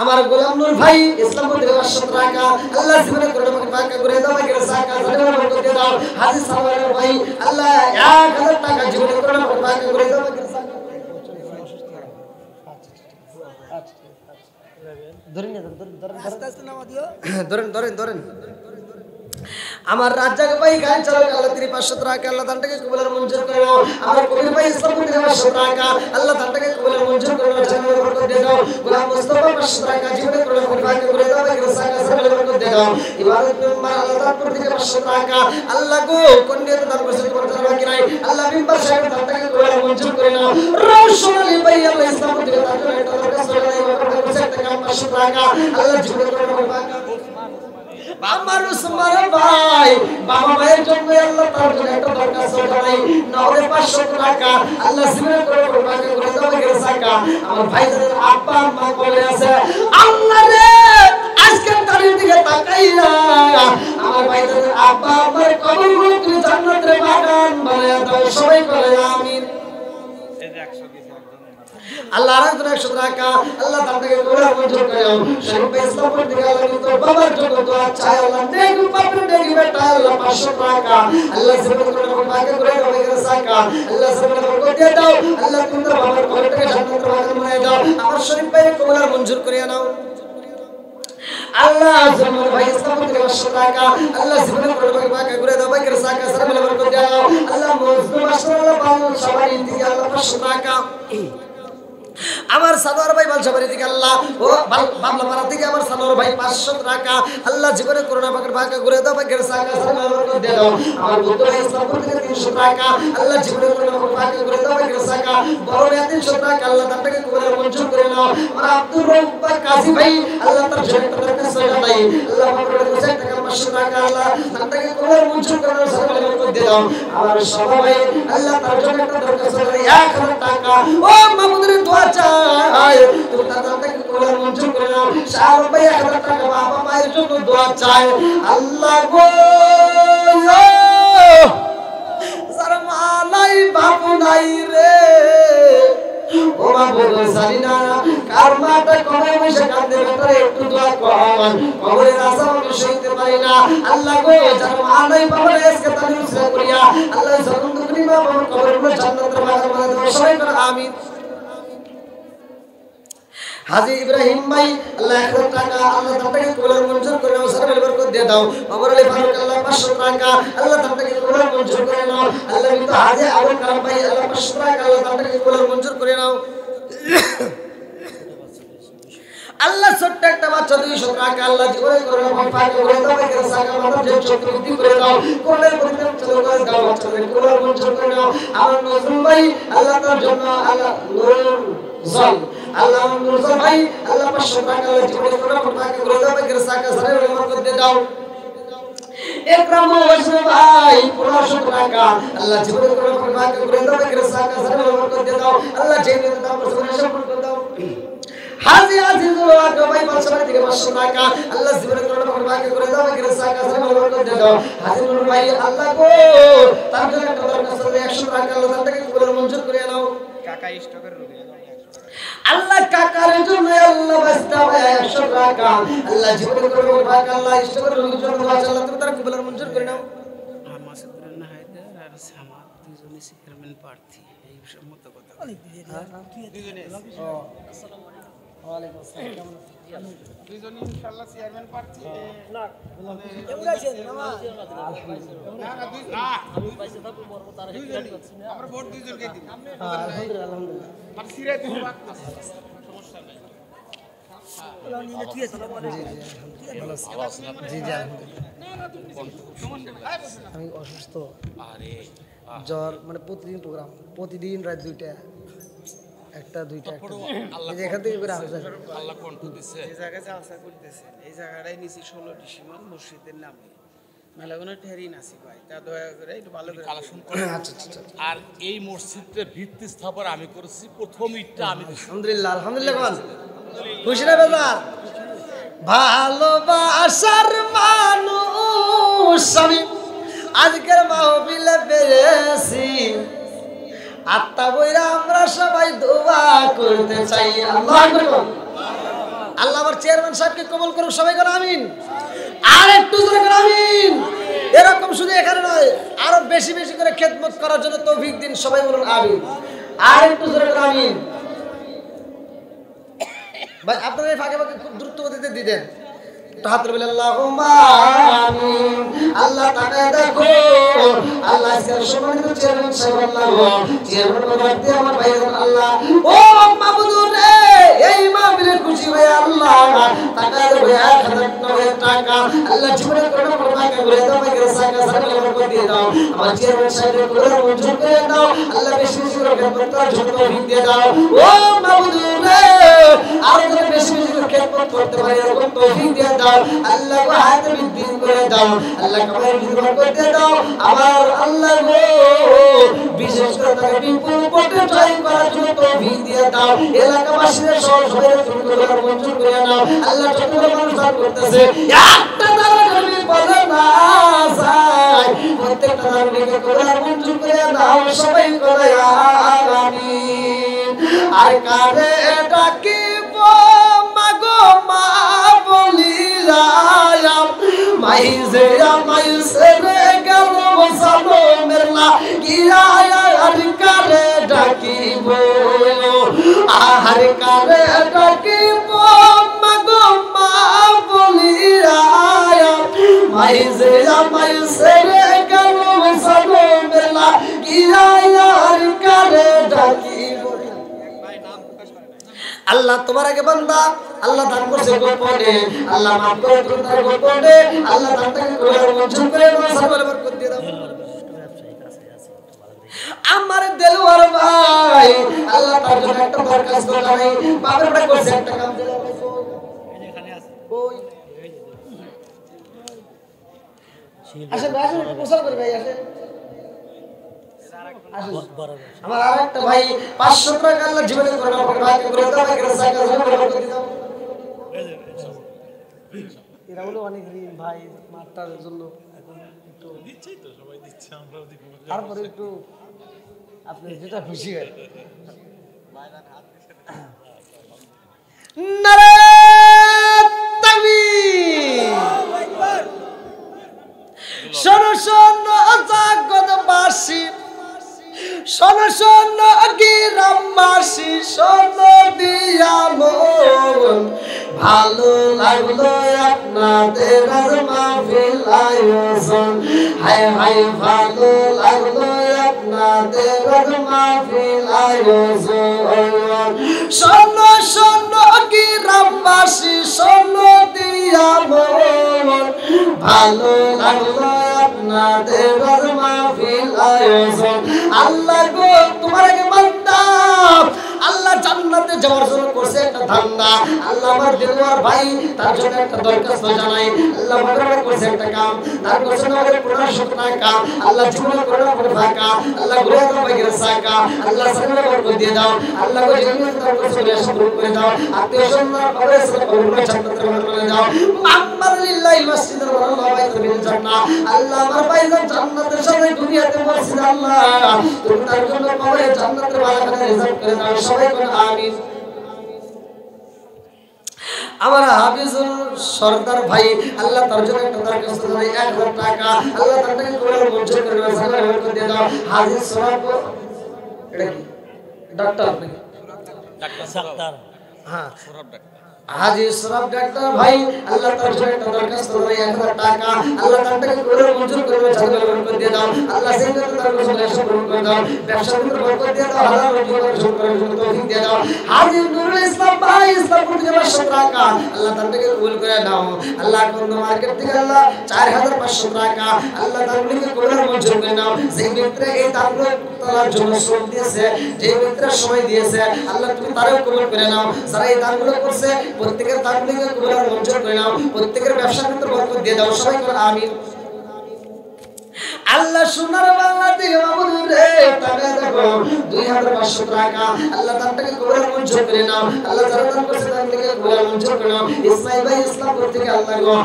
A: আমার গোলাম নূর ভাই ইসলামপুর 500 টাকা আল্লাহ জীবনে করে আমাকে বাঁকা করে দাও আমাকে সাকা জানেন করে দাও হাজী সালমান ভাই আল্লাহ 1000 টাকা জীবনে করে আমাকে বাঁকা করে দাও আমাকে সাকা ধরেন ধরেন
B: আস্তে আস্তে নামা দিও
A: ধরেন আমার রাজ্জাক ভাই গাড়ি চালক আল্লাহ তিনি 500 টাকা আল্লাহ দানটাকে কবুলের মঞ্জুর করে নাও আমার কবির ভাই ইসলামপুর 500 টাকা আল্লাহ দানটাকে কবুলের মঞ্জুর করে নাও জান্নাতের বরকত দিয়ে দাও গোলাম মুস্তাফা 500 টাকা জীবনে করে বাঁকা করে দাও আমাকে সাকা জান্নাতের বরকত দিয়ে দাও ইবাদত মেম্বার আল্লাহ দানপুর থেকে 500 টাকা আল্লাহ গো কোন নিয়ত দান করেছে তোমার জানা বাকি নাই আল্লাহ মেম্বার সাহেব দানটাকে কবুলের মঞ্জুর করে নাও রওশন আলী ভাই আল্লাহ ইসলামপুর থেকে দান করে এটা দরকার করে নাই টাকা 500 টাকা আল্লাহ জীবনে করে বাঁকা আমার উসমান ভাই বাবা ভাইয়ের জন্য আল্লাহ তার জন্য একটা দরখাস্ত জানাই নাওরে 500 টাকা আল্লাহ জীবনে করে বাঁকা করে দাও আমাকে সাকা আমার ভাইদের আব্বা মা বলে আছে আল্লাহ রে আজকের তারিখ দিকে তাকাইয়া আমার ভাইদের আব্বা আমার কবরগুলো তুমি জান্নাতের বাগান বানায়া দাও সবাই বলে আমিন
C: এই যে 100 কিছু
A: আল্লাহ রাখুন 100 টাকা আল্লাহ তাদেরকে কবুল মঞ্জুর করে নাও শরীফ ইসলামপুর থেকে আল্লাহ তোর বাবার জন্য দোয়া চাই আল্লাহ নেক বাপরে নেক বেটা আল্লাহ 500 টাকা আল্লাহ জীবন করে বাঁকা করে দাও আমাকে সাকা আল্লাহ জীবন করে দিয়ে দাও আল্লাহ তোমার বাবার কবরটাকে জান্নাতের বাগান বানিয়ে দাও আমার শরীফ ভাই কবুল মঞ্জুর করে নাও আল্লাহ জামাল ভাই ইসলামপুর থেকে 500 টাকা আল্লাহ জীবন করে বাঁকা করে দাও আমাকে সাকা সালাম বরকত দাও আল্লাহ মুসলিম মাশাআল্লাহ পালন সবাই দিকে আল্লাহ 500 টাকা আমার সানোয়ার ভাই বালসাবাড়ি থেকে আল্লাহ ও বাবলাপাড়া থেকে আমার সানোয়ার ভাই 500 টাকা আল্লাহ জীবনে করোনা পাকের ভাগা করে দাও পাকের সাকা সালাম বরকত দিয়ে দাও আমার বুদ্ধ ভাই ইসলামপুর থেকে 300 টাকা আল্লাহ জীবনে করোনা পাকের ভাগা করে দাও পাকের সাকা বড় ভাই 300 টাকা আল্লাহ তাকে কবুল মঞ্জুর করে নাও আমার আব্দুর রব্বা কাজী ভাই আল্লাহ তার জন্য দরকার জানাই আল্লাহ পাকের কাছে টাকা 500 টাকা আল্লাহ তাকে কবুল মঞ্জুর করে নাও সালাম বরকত দিয়ে দাও আমার সবাই আল্লাহ তার জন্য একটা দরকার জানাই 1000 টাকা ও মামুদের দোয়া চাই তুমি তাদেরকে কবুল মঞ্জুর করে নাও শাহ ভাই 1000 টাকা বাবা মায়ের জন্য দোয়া চাই আল্লাহ গো যারা মা নাই বাবু নাই রে ও মা বলো জানি না কার মাটা কবে বসে কাঁদে বেটারে একটু দোয়া কর কবরে আসাম আমি সইতে পারি না আল্লাহ গো যারা মা নাই বাবা নাই আজকে তাদের উসরা করিয়া আল্লাহ যখন তুমি মা বাবার কবরগুলো জান্নাতের বাগান বানিয়ে দাও সবাই করে আমিন হাজী ইব্রাহিম ভাই আল্লাহ 1000 টাকা আল্লাহ তাকে কবুল মঞ্জুর করে নাও সালাম বরকত দিয়ে দাও বাবার আলী ফারুক আল্লাহ 500 টাকা আল্লাহ তাকে কবুল মঞ্জুর করে নাও আল্লাহ কিন্তু হাজী আবুল কালাম ভাই আল্লাহ 500 টাকা আল্লাহ তাকে কবুল মঞ্জুর করে নাও আল্লাহ ছোট্ট একটা বাচ্চা 200 টাকা আল্লাহ জীবনে করোনা পাক করে দাও আমাকে সাকা মাথা যে চক্র বৃদ্ধি করে দাও কোরআনের পরিত্রাণ চালু করে দাও বাচ্চাদের কবুল মঞ্জুর করে নাও আমার নজরুল ভাই আল্লাহ তার জন্য আল্লাহ নূর জল আল্লাহ নূর ভাই আল্লাহ 500 টাকা আল্লাহ জীবনে করোনা পাক করে দাও আমাকে সাকা সারে বরকত দিয়ে দাও একরাম ওয়াসনা ভাই 1500 টাকা আল্লাহ জীবনে করে ভাগ্য করে দাও করে সাকা সারা করে দাও আল্লাহ জেনে দাও করে সফল করে দাও হাজি আজিজুল হক ভাই 500 থেকে 500 টাকা আল্লাহ জীবনে করে ভাগ্য করে দাও করে সাকা সারা করে দাও হাজিনুর ভাই আল্লাহ গো তার জন্য একটা দরকার আছে 100 টাকা আল্লাহ তার থেকে করে মঞ্জুর করে নাও
C: কাকা স্টকের রোগী
A: আল্লাহ কাকার জন্য আল্লাহ বাস্তা ভাই 100 টাকা আল্লাহ জীবনে করে ভাগ্য আল্লাহ ইষ্ট করে রোগীর জন্য আল্লাহ তুমি তার কবুল মঞ্জুর করে নাও
D: মাসুদুর নাহায়দার আর সামাদ দুইজনই চেয়ারম্যান প্রার্থী এই সম্মত কথা
C: দুইজনে
A: ওয়ালাইকুম আসসালাম কেমন আছেন
C: দুইজনই ইনশাআল্লাহ চেয়ারম্যান প্রার্থী
B: না কেমন আছেন মামা
C: আমরা ভোট দুইজনকে দিই
A: আলহামদুলিল্লাহ আলহামদুলিল্লাহ
C: আর সিরে দিই সমস্যা নাই
A: জি জি আমি অসুস্থ জ্বর মানে প্রতিদিন প্রোগ্রাম প্রতিদিন রাত 2টা একটা 2টা এখান থেকে করে আসা
C: আল্লাহ কণ্ঠ দিচ্ছে
D: এই জায়গায় জালসা করতেছেন এই জায়গাটাই নিচে 16 ডিসেম্বর মসজিদের নামে মেলাগুলো ঠেরি নাসি ভাই তা দয়া করে একটু ভালো করে
C: কালেকশন করে
A: আচ্ছা আচ্ছা
E: আর এই মসজিদের ভিত্তি স্থাপন আমি করেছি প্রথম ইটটা আমি দিছি।
A: আলহামদুলিল্লাহ আলহামদুলিল্লাহ কোন খুশি না বাজার ভালোবাসার মানুষ আমি আজকের মাহফিলে পেয়েছি আত্মা বইরা আমরা সবাই দোয়া করতে চাই আল্লাহ আকবার আল্লাহ আমার চেয়ারম্যান সাহেবকে কবুল করুন সবাই করে আমিন আর একটু জোরে করে আমিন এরকম শুধু এখানে নয় আরো বেশি বেশি করে খেদমত করার জন্য তৌফিক দিন সবাই বলুন আমিন আর একটু জোরে করে আমিন ভাই আপনারা এই ফাঁকে ফাঁকে খুব দ্রুত গতিতে দিতেন হাতের বলে আল্লাহুম্মা আমিন আল্লাহ তাকায় দেখো আল্লাহ আজকের সম্মানিত চেয়ারম্যান সাহেব আল্লাহ চেয়ারম্যান বাবাতে আমার ভাইজান আল্লাহ ও মাবুদুর রে এই মাহফিলে খুশি হয়ে আল্লাহ তাকায় দেখো 1000 টাকা আল্লাহ জীবনে করে টাকা করে দাও ভাই সাকা সাকা করে দিয়ে দাও আমার চেয়ারম্যান সাহেবের করে মঞ্জুর করে দাও আল্লাহ বেশি বেশি করে খেদমত করার জন্য তৌফিক দিয়ে দাও ও মাবুদুর রে আর যেন বেশি বেশি করে খেদমত করতে পারি এরকম তৌফিক দিয়ে দাও আল্লাহ গো হাতে বৃদ্ধি করে দাও আল্লাহ কবর জীবন করতে দাও আমার আল্লাহ গো বিশেষ করে তাকে বিপুল পটে ট্রাই করার জন্য তৌফিক দিয়ে দাও এলাকাবাসীদের সবাই তুমি করে মঞ্জুর করে নাও আল্লাহ যতগুলো মানুষ দান করতেছে একটা দান করবি বলে না যায় প্রত্যেকটা দান লিখে করে মঞ্জুর করে নাও সবাই করে আমিন আর কারে ডাকিব মাগো মা মাইজে মাইসে রে গেল সালো মেরলা কিয়া আর কারে ডাকিব আহার কারে ডাকিব মাগো মা বলিয়া মাইজে মাইসে রে গেল সালো মেরলা কিয়া আর কারে ডাকিব আল্লাহ তোমার আগে বান্দা আল্লাহ দান করছে গোপনে আল্লাহ মাফ করে তুমি তার গোপনে আল্লাহ দানটাকে করে মঞ্জুর করে নাও সবার বরকত দিয়ে দাও আমার দেলওয়ার ভাই আল্লাহ তার জন্য একটা দরখাস্ত নাই বাবার বড় করছে একটা কাম দিলে এখানে আছে কই আসেন ভাই আসেন গোসল করে ভাই আসেন আমার আরেকটা ভাই 500 টাকা আল্লাহ জীবনে করে আমাকে ভাগ করে দাও আমাকে সাইকেল করে দাও এরা হলো অনেক ঋণ ভাই মারটার জন্য এখন একটু দিচ্ছেই তো সবাই দিচ্ছে আমরাও দিব তারপরে একটু আপনি যেটা খুশি হয় নারে তাকবীর শোনো শোনো জগৎবাসী শোনো শোনো গ্রামবাসী শোনো দিয়া মন ভালো লাগলো আপনাদের মাহফিল আয়োজন হায় হায় ভালো লাগলো আপনাদের মাহফিল আয়োজন শোনো শোনো গ্রামবাসী শোনো দিয়া মন ভালো লাগলো আপনাদের মাহফিল আয়োজন আল্লাহ গো তোমার আগে বান্দা আল্লাহ জান্নাতে যাওয়ার জন্য করছে করছে একটা ধান্দা, আল্লাহ আমার দিলওয়ার ভাই তার জন্য একটা দরখাস্ত জানাই, আল্লাহ মনে করছে একটা কাম, তার করছে না 1500 টাকা, আল্লাহ জীবনে করে পড়ে ফাঁকা, আল্লাহ ঘুরে দাও বাইরে সাকা, আল্লাহ সামনে বরকত দিয়ে দাও, আল্লাহ গো যেমন তার করছে শুরু করে দাও, আত্মীয়-স্বজন পাবে সব করে জান্নাতের করে দাও, মুহাম্মদ লিল্লাহি মাসজিদুল আল্লাহ বাইতুল জান্নাহ, আল্লাহ আমার ভাইজান জান্নাতের সাথে দুনিয়াতে মসজিদ, আল্লাহ তুমি তার জন্য পাবে জান্নাতের বাগানে রিজার্ভ করে দাও, সবাই বলে আমিন। আমার হাফিজুল সরদার ভাই আল্লাহ তার জন্য একটা দরখাস্ত জানাই 1000 টাকা, আল্লাহ তাকে কবুল মঞ্জুর করে দাও, সালাম দিয়ে দাও। হাজির সরাব এটা কি ডাক্তার নাকি?
E: ডাক্তার
A: হ্যাঁ
E: সৌরভ ডাক্তার।
A: হাজি সরাব ডাক্তার ভাই আল্লাহ তার জন্য একটা দরখাস্ত জানাই 1000 টাকা, আল্লাহ তাকে কবুল মঞ্জুর করে দাও, সালাম দিয়ে দাও। আল্লাহ সেটা তার জন্য সফল করে দাও, ব্যবসার ভিতরে বরকত দিয়ে দাও, হালাল রুজি অর্জন করার জন্য তৌফিক দিয়ে দাও। হাজি নুরুল ইসলাম ভাই ইসলামপুর থেকে 500 টাকা, আল্লাহ তাকে কবুল করে দাও। আল্লাহ কোন মার্কেট থেকে আল্লাহ 4500 টাকা, আল্লাহ তাকে কবুল মঞ্জুর করে নাও। যেই মিত্রে এই দানগুলো তার জন্য শ্রম দিয়েছে, যেই মিত্রে সময় দিয়েছে, আল্লাহ তুমি তারও কবুল করে নাও। যারা এই দানগুলো করছে প্রত্যেকের দানগুলোকে কবুল মঞ্জুর করে নাও, প্রত্যেকের ব্যবসার ভিতরে বরকত দিয়ে দাও, সবাই বলে আমিন। আল্লাহ সোনার বাংলা থেকে মামুন রে টাকা দেখো 2500 টাকা, আল্লাহ তাকে কবুল মঞ্জুর করে নাও, আল্লাহ যারা দান করছে তাদেরকে কবুল মঞ্জুর করে নাও। ইসমাইল ভাই ইসলামপুর থেকে আল্লাহ গো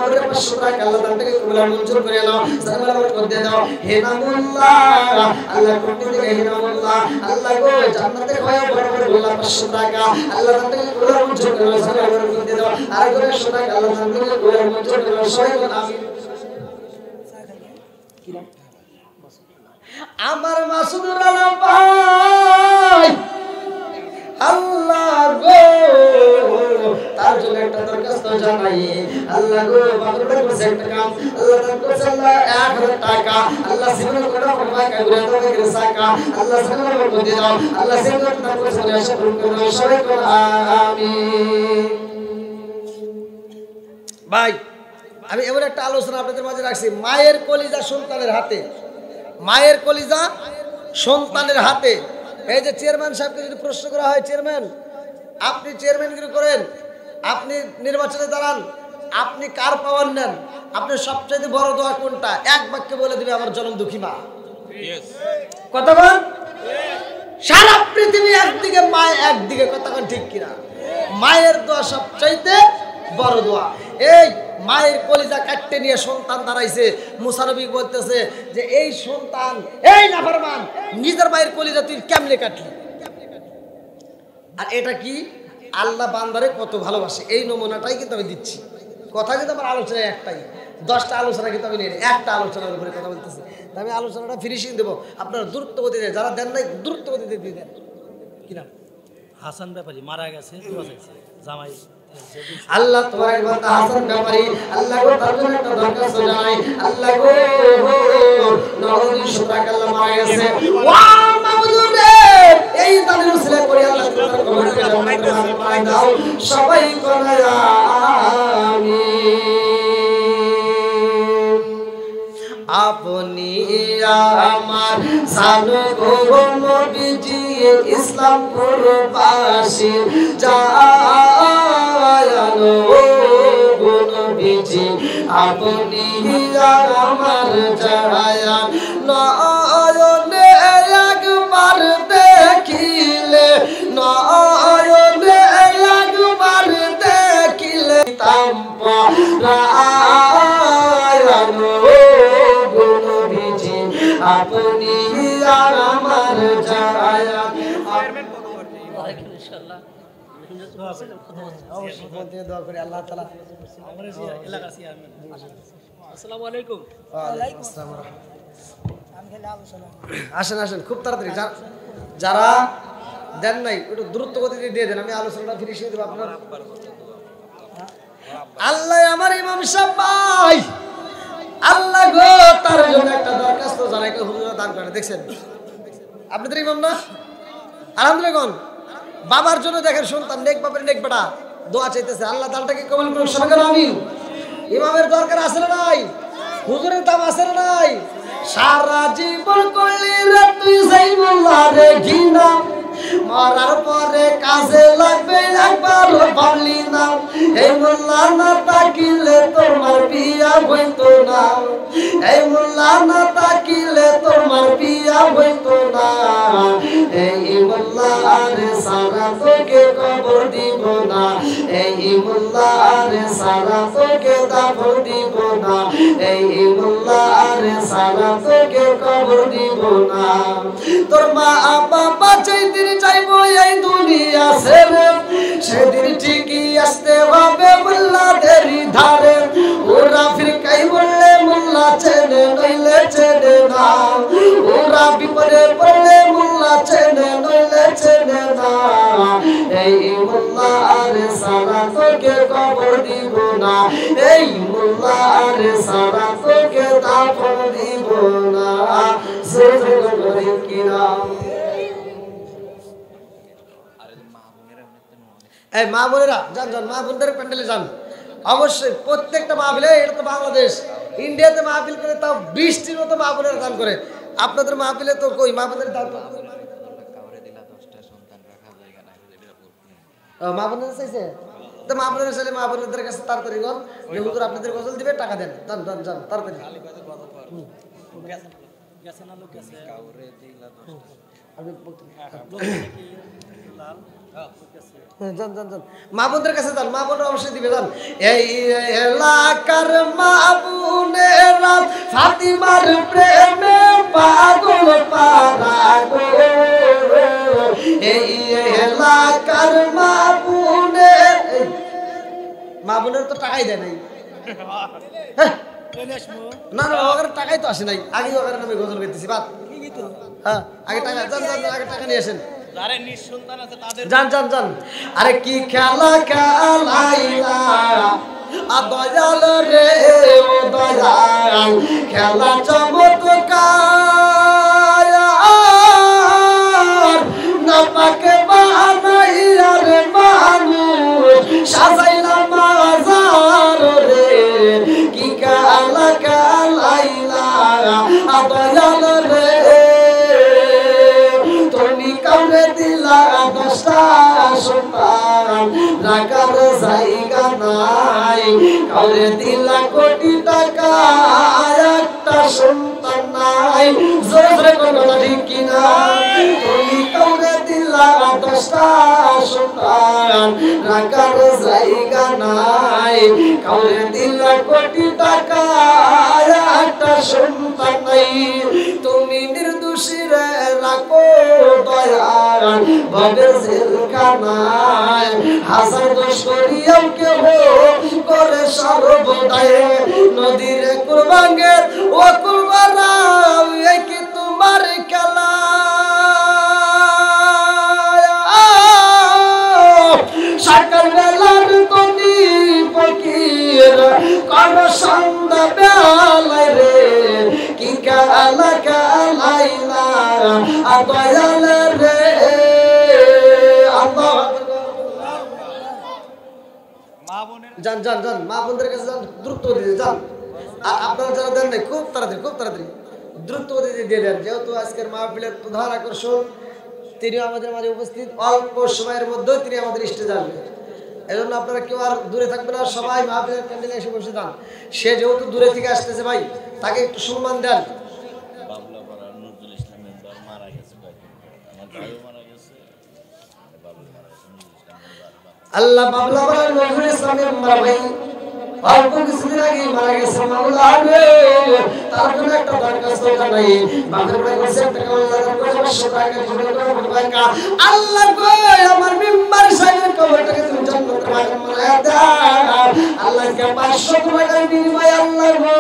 A: ওরে 500 টাকা, আল্লাহ তাকে কবুল মঞ্জুর করে নাও, সালাম বরকত দিয়ে দাও। হে নামুল্লাহ আল্লাহ কোটি থেকে হে নামুল্লাহ আল্লাহ গো জান্নাতে হয় বড় বড় গোলা 500 টাকা, আল্লাহ তাকে কবুল মঞ্জুর করে নাও, সালাম বরকত দিয়ে দাও। আর করে 100 টাকা, আল্লাহ তাকে কবুল মঞ্জুর করে নাও, সবাই বলে আমিন। আমার মাসুদুর আলম ভাই আল্লাহ গো তার জন্য একটা দরখাস্ত জানাই, আল্লাহ গো বাবা করছে একটা কাম, আল্লাহ তার করছে আল্লাহ 1000 টাকা, আল্লাহ জীবনে করে পড়ায় কাগুরে দাও করে সাকা, আল্লাহ জীবনে বরকত দিয়ে দাও, আল্লাহ জীবনে তার করছে আশা পূরণ করে দাও, সবাই বলে আমিন। ভাই আমি এমন একটা আলোচনা আপনাদের মাঝে রাখছি, মায়ের কলিজা সন্তানের হাতে, মায়ের কলিজা সন্তানের হাতে। এই যে চেয়ারম্যান সাহেবকে যদি প্রশ্ন করা হয়, চেয়ারম্যান আপনি চেয়ারম্যানগিরি করেন, আপনি নির্বাচনে দাঁড়ান, আপনি কার পাওয়ার নেন, আপনার সবচেয়ে বড় দোয়া কোনটা? এক বাক্যে বলে দিবে আমার জনম দুঃখী মা। কতক্ষণ? সারা পৃথিবী একদিকে, মায় একদিকে, কতক্ষণ ঠিক কিনা? মায়ের দোয়া সবচাইতে বড় দোয়া। এই মায়ের কলিজা কাটতে নিয়ে সন্তান দাঁড়াইছে, মুসা নবী বলতেছে যে এই সন্তান, এই নাফরমান, নিজের মায়ের কলিজা তুই কেমনে কাটলি? আর এটা কি আল্লাহ বান্দারে কত ভালোবাসে, এই নমুনাটাই কিন্তু আমি দিচ্ছি। কথা কিন্তু আমার আলোচনায় একটাই, 10টা আলোচনা কিন্তু আমি নেই, একটা আলোচনার উপরে কথা বলতেছি। আমি আলোচনাটা ফিনিশিং দেবো, আপনারা দ্রুত গতিতে, যারা দেন নাই দ্রুত গতিতে দিয়ে দেন। কি নাম?
B: হাসান ব্যাপারী মারা গেছে, জামাই
A: আল্লাহ তোমার বান্দা হাসান ব্যাপারী আল্লাহ গো তার জন্য একটা দরখাস্ত জানাই, আল্লাহ গো 900 টাকা আল্লাহ মারা গেছে, ওয়া মাবুদুর রে এই দানের উসিলা করে আল্লাহ তোমার কবরকে জান্নাতের মাঝে পাই দাও, সবাই করে আমিন। আপনি আমার সানু গো নবীজি ইসলামপুর বাসী জায়ানো গো নবীজি, আপনি আমার জায়া নয়নে একবার দেখিলে, নয়নে একবার দেখিলে তাম্পা রায়ানো আপনি আর আমার জায়া।
B: ইনশাআল্লাহ
A: দোয়া করি আল্লাহ তাআলা
B: আমার এলাকা চেয়ারম্যান। আসসালামু আলাইকুম।
A: ওয়ালাইকুম আসসালাম। আসেন আসেন খুব তাড়াতাড়ি, যারা দেন নাই একটু দ্রুত গতিতে দিয়ে দেন, আমি আলোচনাটা ফিনিশিং দেব আপনার। আল্লাহ আমার ইমাম সাহেব ভাই আল্লাহ গো তার জন্য একটা দরখাস্ত জানাই, হুজুর দান করে দেখছেন আপনাদের ইমাম না? আলহামদুলিল্লাহ। বাবার জন্য দেখেন সন্তান নেক বাপের নেক বেটা দোয়া চাইতেছে, আল্লাহ তালটাকে কবুল করুন, সবাই আমিন। ইমামের দরকার আছে না নাই? হুজুরের দাম আছে না নাই? সারা জীবন করলি রে তুই যাইবুল্লাহ রে ঘিনা মরার পরে কাজে লাগবে একবার ভাবলি না এই মোল্লা না তাকিলে তোমার বিয়া হইতো না এই মোল্লা না তাকিলে তোমার বিয়া হইতো না এই মোল্লার সারা তোকে কবর দিব না এই মোল্লার সারা তোকে দাফন দিব না এই মোল্লার সারা তোকে কবর দিব না তোর মা বাবা যেদিন যাইবো এই দুনিয়া ছেড়ে সেদিন ঠিকই আসতে হবে মোল্লাদের ধারে ওরা ফিরকাই বললে মোল্লা চেনে নইলে চেনে না ওরা বিপদে পড়লে মোল্লা চেনে নইলে চেনে না এই মোল্লার সারা তোকে কবর দিব না এই মোল্লার সারা তোকে দাফন দিব না সুযোগ করে কিনা এই মা বোনেরা যান যান মা বোনদের প্যান্ডেলে যান অবশ্যই প্রত্যেকটা মাহফিলে এটা তো বাংলাদেশ ইন্ডিয়াতে মাহফিল করে তাও 20টির মতো মা বোনেরা দান করে আপনাদের মাহফিলে তো কই মা বোনের দান মা বোনের চাইছে তো মা বোনের চাইলে মা বোনদের কাছে তাড়াতাড়ি গন যে হুজুর আপনাদের গজল দিবে টাকা দেন যান যান যান তাড়াতাড়ি আমি যান যান যান মা বোনদের কাছে যান মা বোনরা অবশ্যই দিবে যান এই এলাকার মা বোনেরা ফাতিমার প্রেমে পাগল পারা গো এই এলাকার মা বোনের তো টাকাই দেয় নাই না না ওখানে টাকাই তো আসে নাই আগে ওখানে আমি গজল করতেছি বাদ হ্যাঁ আগে টাকা যান যান আগে টাকা নিয়ে আসেন যান যান যান আরে কি খেলা খেলাইলা দয়াল রে ও দয়াল খেলা চমৎকার না পাকে বানাইয়া রে মানুষ সাজাইলা মাজার রে কি খেলা খেলাইলা দয়াল রে কাউরে দিলা 10টা সন্তান রাখার জায়গা নাই কাউরে দিলা কোটি টাকা একটা সন্তান নাই জোরে কোনো ঠিক কিনা তুমি কাউরে দিলা 10টা সন্তান রাখার জায়গা নাই কাউরে দিলা কোটি টাকা একটা সন্তান নাই তুমি নির্দোষী রে রাখো দয়াল ভবের জেলখানায় হাজার দোষ করিয়াও কেহ করে সর্বদায় নদীর কুরবাঙ্গের ও কুরবারাও এই কি তোমার খেলা সকাল বেলার তনি ফকির কর সন্ধ্যা বেলায় রে কি খেলা খেলাইলা দয়াল রে যান যান যান মা বোনদের কাছে যান দ্রুত দিয়ে যান আপনারা যারা দেন নাই খুব তাড়াতাড়ি দ্রুত দিয়ে দেন যেহেতু আজকের মাহফিলের প্রধান আকর্ষণ তিনি আমাদের মাঝে উপস্থিত অল্প সময়ের মধ্যে তিনি আমাদের স্টেজে আসবেন এজন্য আপনারা কেউ আর দূরে থাকবেন না সবাই মাহফিলের প্যান্ডেলে এসে বসে যান সে যেহেতু দূরে থেকে আসতেছে ভাই তাকে একটু সম্মান দেন আল্লাহ বাবলা বলেন নজরুল ইসলামের মারা ভাই অল্প কিছুদিন আগে মারা গেছে মাওলা রে তার জন্য একটা দরখাস্ত জানাই বাপের ভাই বলছে টাকা লাগান করে 500 টাকা জোগাড় করে টাকা আল্লাহ গো আমার মেম্বার সাহেবের কবরটাকে তুমি জান্নাতের বাগান বানায়া দাও আল্লাহকে 500 টাকার বিনিময়ে আল্লাহ গো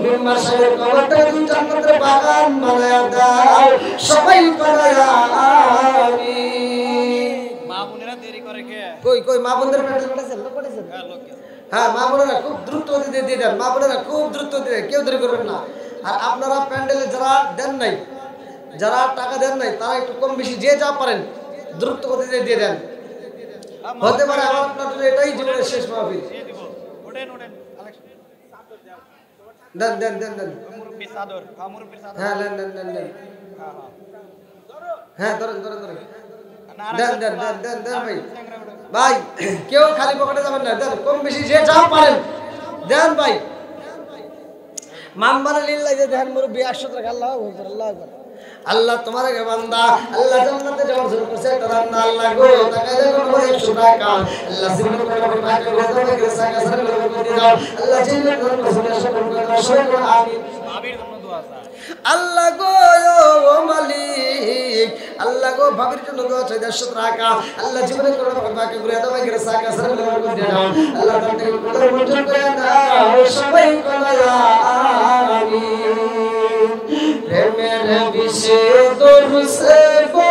A: মেম্বার সাহেবের কবরটাকে তুমি জান্নাতের বাগান বানায়া দাও সবাই বানায়া আমিন কই কই মা বোনদের প্যান্ডেল করেছেন লোক করেছেন হ্যাঁ মা বোনেরা খুব দ্রুত দিয়ে দেন মা বোনেরা খুব দ্রুত দিয়ে কেউ দেরি করবেন না আর আপনারা প্যান্ডেলে যারা দেন নাই যারা টাকা দেন নাই তারা একটু কম বেশি যে যা পারেন দ্রুত গতিতে দিয়ে দেন হতে পারে আমার আপনাদের এটাই জীবনের শেষ মাহফিল দেন দেন দেন দেন হ্যাঁ দেন দেন দেন দেন হ্যাঁ ধরেন দেন ভাই ভাই কেউ খালি পকেটে যাবেন না, দেন কম বেশি যে যা পারেন দেন ভাই। মামবারে লিল্লাহ যে দেন মুরব্বি 800 টাকা। আল্লাহু আকবার আল্লাহু আকবার। আল্লাহ তোমার আগে বান্দা আল্লাহ জান্নাতে যাওয়ার জন্য করছে একটা রান্না। আল্লাহ গো টাকা দেখো তোমার 100 টাকা আল্লাহ জিন্নাত করে টাকা করে দাও করে সাকা সারা করে দাও আল্লাহ জিন্নাত করে সুবহান আল্লাহ সবাই আমিন। আল্লাহ গো ও মালিক আল্লাহ গো ভাবির জন্য দোয়া চাই 150 টাকা আল্লাহ জীবনে করে টাকা করে দাও করে সাকা সারা করে দাও আল্লাহ তাকে কদর মঞ্জুর করে দাও সবাই কলা আমিন। প্রেমের বিষে দরুসে গো